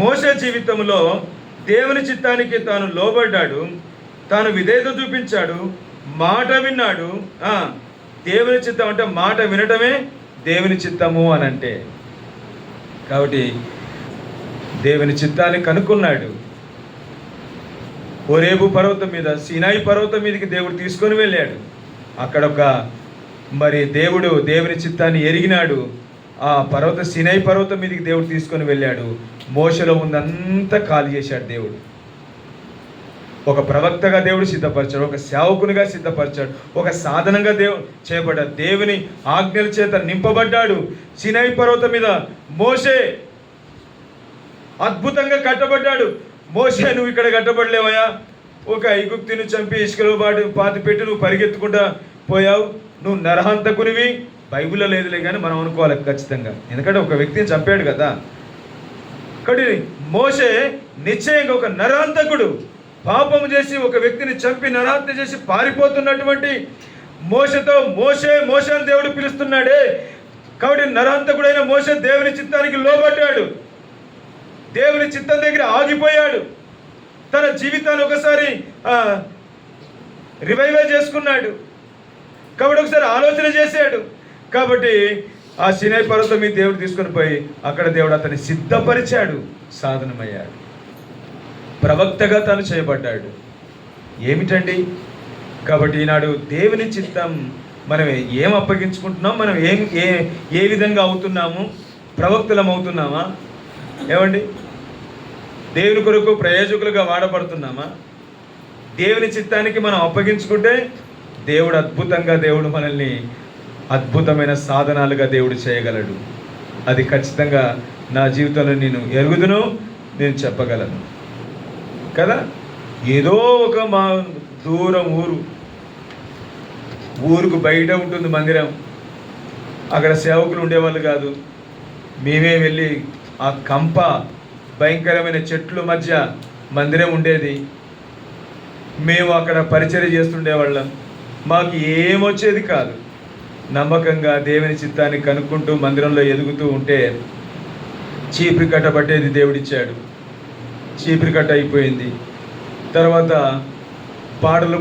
మోషే జీవితంలో దేవుని చిత్తానికి తాను లోబడ్డాడు, తాను విధేయత చూపించాడు, మాట విన్నాడు. దేవుని చిత్తం అంటే మాట వినటమే దేవుని చిత్తము అని అంటే. కాబట్టి దేవుని చిత్తాన్ని కనుక్కున్నాడు. హోరేబు పర్వతం మీద, సీనాయి పర్వతం మీదకి దేవుడు తీసుకొని వెళ్ళాడు. అక్కడ ఒక మరి దేవుని చిత్తాన్ని ఎరిగినాడు. ఆ సీనాయి పర్వతం మీదకి దేవుడు తీసుకొని వెళ్ళాడు. మోషలో ఉందంతా ఖాళీ చేశాడు దేవుడు. ఒక ప్రవక్తగా దేవుడు సిద్ధపరిచాడు, ఒక సేవకునిగా సిద్ధపరిచాడు, ఒక సాధనంగా దేవుడు చేయబడ్డాడు, దేవుని ఆజ్ఞల చేత నింపబడ్డాడు. సీనాయి పర్వతం మీద మోషే అద్భుతంగా కట్టబడ్డాడు. మోషే నువ్వు ఇక్కడ కట్టబడలేవయ్యా, ఒక ఐగుప్తుని చంపి ఇసుకలో పాతి పెట్టి నువ్వు పరిగెత్తుకుంటా పోయావు, నువ్వు నరహంతకునివి. బైబిల్లో లేదులే కానీ మనం అనుకోవాలి ఖచ్చితంగా, ఎందుకంటే ఒక వ్యక్తిని చంపాడు కదా. కాబట్టి మోషే నిశ్చయంగా ఒక నరహంతకుడు, పాపము చేసి ఒక వ్యక్తిని చంపి నరహత్య చేసి పారిపోతున్నటువంటి మోషతో మోషే అని దేవుడు పిలుస్తున్నాడే. కాబట్టి నరహంతకుడైన మోషే దేవుని చిత్తానికి లోబడ్డాడు, దేవుని చిత్తం దగ్గర ఆగిపోయాడు. తన జీవితాన్ని ఒకసారి రివైవల్ చేసుకున్నాడు. కాబట్టి ఒకసారి ఆలోచన చేశాడు. కాబట్టి ఆ సీనాయి పర్వతం మీద దేవుడు తీసుకొని పోయి అక్కడ దేవుడు అతన్ని సిద్ధపరిచాడు, సాధనమయ్యాడు, ప్రవక్తగా తాను చేయబడ్డాడు. ఏమిటండి? కాబట్టి ఈనాడు దేవుని చిత్తం మనం ఏం అప్పగించుకుంటున్నాం, మనం ఏ విధంగా అవుతున్నాము? ప్రవక్తలం అవుతున్నామా? ఏమండి? దేవుని కొరకు ప్రయోజకులుగా వాడబడుతున్నామా? దేవుని చిత్తానికి మనం అప్పగించుకుంటే దేవుడు అద్భుతంగా, దేవుడు మనల్ని అద్భుతమైన సాధనాలుగా దేవుడు చేయగలడు. అది ఖచ్చితంగా నా జీవితంలో నేను ఎరుగుదును, నేను చెప్పగలను కదా. ఏదో ఒక మా దూరం ఊరుకు బయట ఉంటుంది మందిరం, అక్కడ సేవకులు ఉండేవాళ్ళు కాదు. మేమే వెళ్ళి ఆ కంప భయంకరమైన చెట్ల మధ్య మందిరం ఉండేది, మేము అక్కడ పరిచర్య చేస్తుండేవాళ్ళం. మాకు ఏమొచ్చేది కాదు. నమ్మకంగా దేవుని చిత్తాన్ని కనుక్కుంటూ మందిరంలో ఎదుగుతూ ఉంటే చీపురి కట్ట పట్టేది దేవుడిచ్చాడు, చీపురి కట్ట అయిపోయింది. తర్వాత పాటలు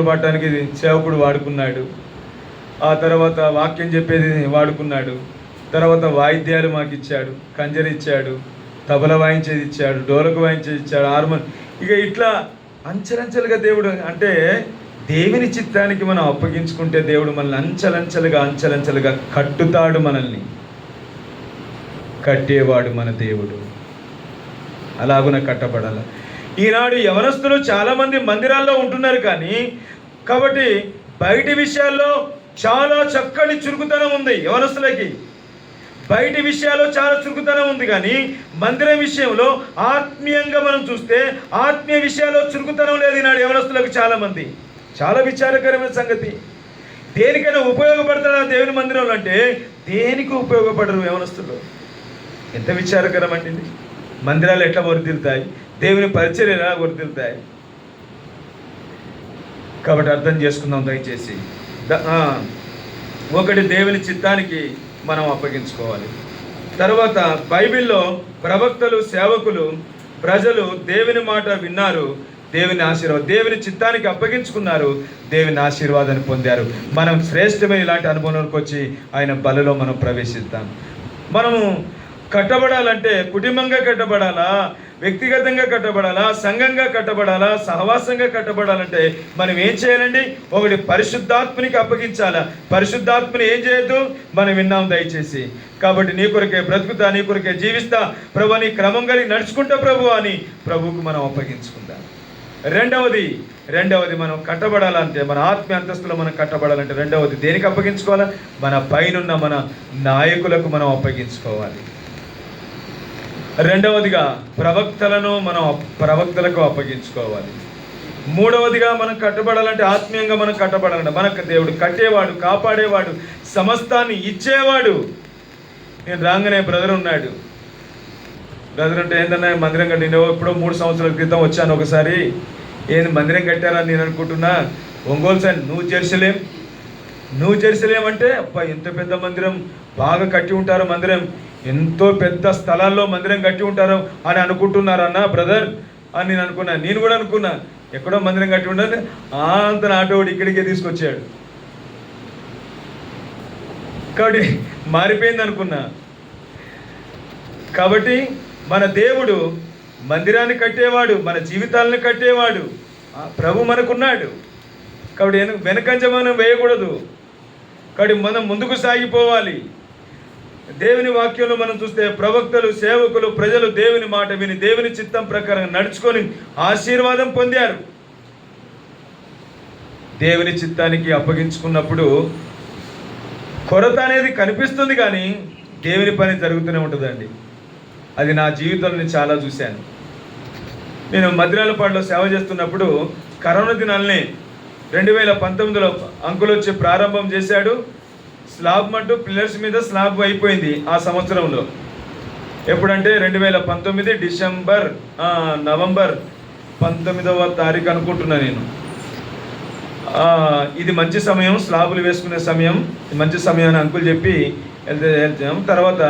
పాడటానికి సేవకుడు వాడుకున్నాడు. ఆ తర్వాత వాక్యం చెప్పేది వాడుకున్నాడు. తర్వాత వాయిద్యాలు మాకు ఇచ్చాడు, కంజరి ఇచ్చాడు, తబల వాయించేది ఇచ్చాడు, డోలకు వాయించేది ఇచ్చాడు, హార్మోన్. ఇక ఇట్లా అంచెలంచెలుగా దేవుడు అంటే దేవుని చిత్తానికి మనం అప్పగించుకుంటే దేవుడు మనల్ని అంచెలంచెలుగా కట్టుతాడు. మనల్ని కట్టేవాడు మన దేవుడు. అలాగున కట్టబడాలి. ఈనాడు యవనస్తులు చాలామంది మందిరాల్లో ఉంటున్నారు కానీ, కాబట్టి బయటి విషయాల్లో చాలా చక్కటి చురుకుతనం ఉంది యవనస్తులకి. బయటి విషయాల్లో చాలా చురుకుతనం ఉంది కానీ మందిరం విషయంలో ఆత్మీయంగా మనం చూస్తే ఆత్మీయ విషయాల్లో చురుకుతనం లేదు ఈనాడు యవనస్తులకు చాలామంది. చాలా విచారకరమైన సంగతి. దేనికైనా ఉపయోగపడతాడా దేవుని మందిరంలో అంటే దేనికి ఉపయోగపడరు యవనస్తులు. ఎంత విచారకరం అంటే ఇది. మందిరాలు ఎట్లా వర్ధిల్తాయి, దేవుని పరిచర్యలు ఎలా వర్ధిల్తాయి? కాబట్టి అర్థం చేసుకుందాం దయచేసి. ఒకటి దేవుని చిత్తానికి మనం అప్పగించుకోవాలి. తర్వాత బైబిల్లో ప్రవక్తలు, సేవకులు ప్రజలు దేవుని మాట విన్నారు, దేవుని ఆశీర్వాదం, దేవుని చిత్తానికి అప్పగించుకున్నారు, దేవుని ఆశీర్వాదాన్ని పొందారు. మనం శ్రేష్టమైన ఇలాంటి అనుభవంలోకి వచ్చి ఆయన బలలో మనం ప్రవేశిద్దాం. మనము కట్టబడాలంటే కుటుంబంగా కట్టబడాలా, వ్యక్తిగతంగా కట్టబడాలా, సంఘంగా కట్టబడాలా, సహవాసంగా కట్టబడాలంటే మనం ఏం చేయాలండి? ఒకటి, పరిశుద్ధాత్మనికి అప్పగించాలా. పరిశుద్ధాత్మని ఏం చేయొద్దు? మనం విన్నాం దయచేసి. కాబట్టి నీ కొరకే బ్రతుకుతా, నీ కొరకే జీవిస్తా ప్రభు, నీ క్రమం కలిగి నడుచుకుంటా ప్రభు అని ప్రభువుకు మనం అప్పగించుకుందాం. రెండవది మనం కట్టబడాలంటే, మన ఆత్మీయ అంతస్తులో మనం కట్టబడాలంటే రెండవది దేనికి అప్పగించుకోవాలా? మన పైనున్న మన నాయకులకు మనం అప్పగించుకోవాలి. రెండవదిగా ప్రవక్తలకు అప్పగించుకోవాలి. మూడవదిగా మనం కట్టబడాలంటే, ఆత్మీయంగా మనం కట్టబడాలంటే, మనకు దేవుడు కట్టేవాడు, కాపాడేవాడు, సమస్తాన్ని ఇచ్చేవాడు. నేను రాగానే బ్రదర్ ఉన్నాడు. బ్రదర్ అంటే ఏంటన్నా మందిరం కట్టి, నేను ఎప్పుడో 3 సంవత్సరాల క్రితం వచ్చాను ఒకసారి. ఏంది మందిరం కట్టారని నేను అనుకుంటున్నా. ఒంగోలు సార్, నువ్వు జెరూసలేం అంటే అబ్బా ఎంత పెద్ద మందిరం, బాగా కట్టి ఉంటారు మందిరం, ఎంతో పెద్ద స్థలాల్లో మందిరం కట్టి ఉంటారు అని అనుకుంటున్నారన్నా బ్రదర్ అని నేను అనుకున్నా. నేను కూడా అనుకున్నా ఎక్కడో మందిరం కట్టి ఉండాలి. అంత ఆటోడు ఇక్కడికే తీసుకొచ్చాడు. కాబట్టి మారిపోయింది అనుకున్నా. కాబట్టి మన దేవుడు మందిరాన్ని కట్టేవాడు, మన జీవితాలను కట్టేవాడు, ప్రభు మనకున్నాడు. కాబట్టి వెనకంజ మనం వేయకూడదు. కాబట్టి మనం ముందుకు సాగిపోవాలి. దేవుని వాక్యంలో మనం చూస్తే ప్రవక్తలు, సేవకులు, ప్రజలు దేవుని మాట విని దేవుని చిత్తం ప్రకారం నడుచుకొని ఆశీర్వాదం పొందారు. దేవుని చిత్తానికి అప్పగించుకున్నప్పుడు కొరత అనేది కనిపిస్తుంది, కానీ దేవుని పని జరుగుతూనే ఉంటుందండి. అది నా జీవితంలో నేను చాలా చూశాను. నేను మద్రాలపాడులో సేవ చేస్తున్నప్పుడు కరోనా దినాలనే 2019లో అంకులు వచ్చి ప్రారంభం చేశాడు. స్లాబ్ మట్టు పిల్లర్స్ మీద స్లాబ్ అయిపోయింది ఆ సంవత్సరంలో. ఎప్పుడంటే 2019 నవంబర్ 19వ తారీఖు అనుకుంటున్నా నేను. ఇది మంచి సమయం, స్లాబులు వేసుకునే సమయం, మంచి సమయం అని అంకులు చెప్పి వెళ్తాం. తర్వాత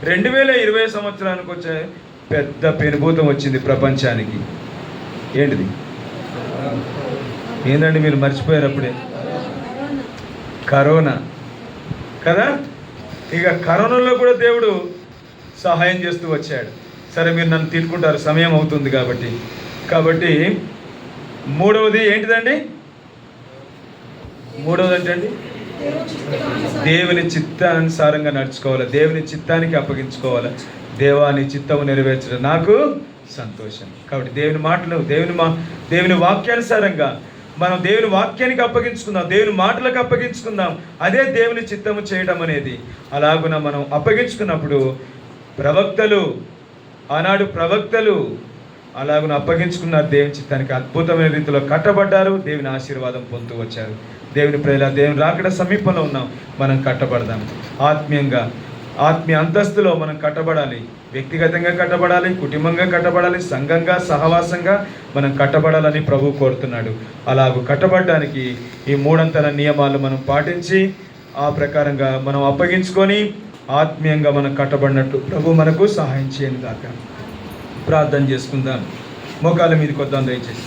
2020 సంవత్సరానికి వచ్చే పెద్ద పెనుభూతం వచ్చింది ప్రపంచానికి. ఏంటిది? ఏంటండి మీరు మర్చిపోయారు అప్పుడే? కరోనా కదా. ఇక కరోనాలో కూడా దేవుడు సహాయం చేస్తూ వచ్చాడు. సరే, మీరు నన్ను తిట్టుకుంటారు, సమయం అవుతుంది కాబట్టి మూడవది ఏంటిదండి? మూడవది ఏంటండి? దేవుని చిత్తానుసారంగా నడుచుకోవాలి, దేవుని చిత్తానికి అప్పగించుకోవాలి. దేవా నీ చిత్తము నెరవేర్చడం నాకు సంతోషం. కాబట్టి దేవుని మాటలు, దేవుని వాక్యానుసారంగా మనం దేవుని వాక్యానికి అప్పగించుకుందాం, దేవుని మాటలకు అప్పగించుకుందాం. అదే దేవుని చిత్తము చేయడం అనేది. అలాగున మనం అప్పగించుకున్నప్పుడు ఆనాడు ప్రవక్తలు అలాగున అప్పగించుకున్నారు దేవుని చిత్తానికి, అద్భుతమైన రీతిలో కట్టబడ్డారు, దేవుని ఆశీర్వాదం పొందుతూ వచ్చారు. దేవుని ప్రేమ, దేవుని రాకడ సమీపంలో ఉన్నాం. మనం కట్టబడదాం. ఆత్మీయ అంతస్తులో మనం కట్టబడాలి. వ్యక్తిగతంగా కట్టబడాలి, కుటుంబంగా కట్టబడాలి, సంఘంగా, సహవాసంగా మనం కట్టబడాలని ప్రభువు కోరుతున్నాడు. అలాగూ కట్టబడడానికి ఈ 3 అంతల నియమాలు మనం పాటించి ఆ ప్రకారంగా మనం అప్పగించుకొని ఆత్మీయంగా మనం కట్టబడినట్టు ప్రభు మనకు సహాయం చేయను గాక. ప్రార్థన చేసుకుందాం. మోకాళ్ళ మీదకి వద్దాం దయచేసి.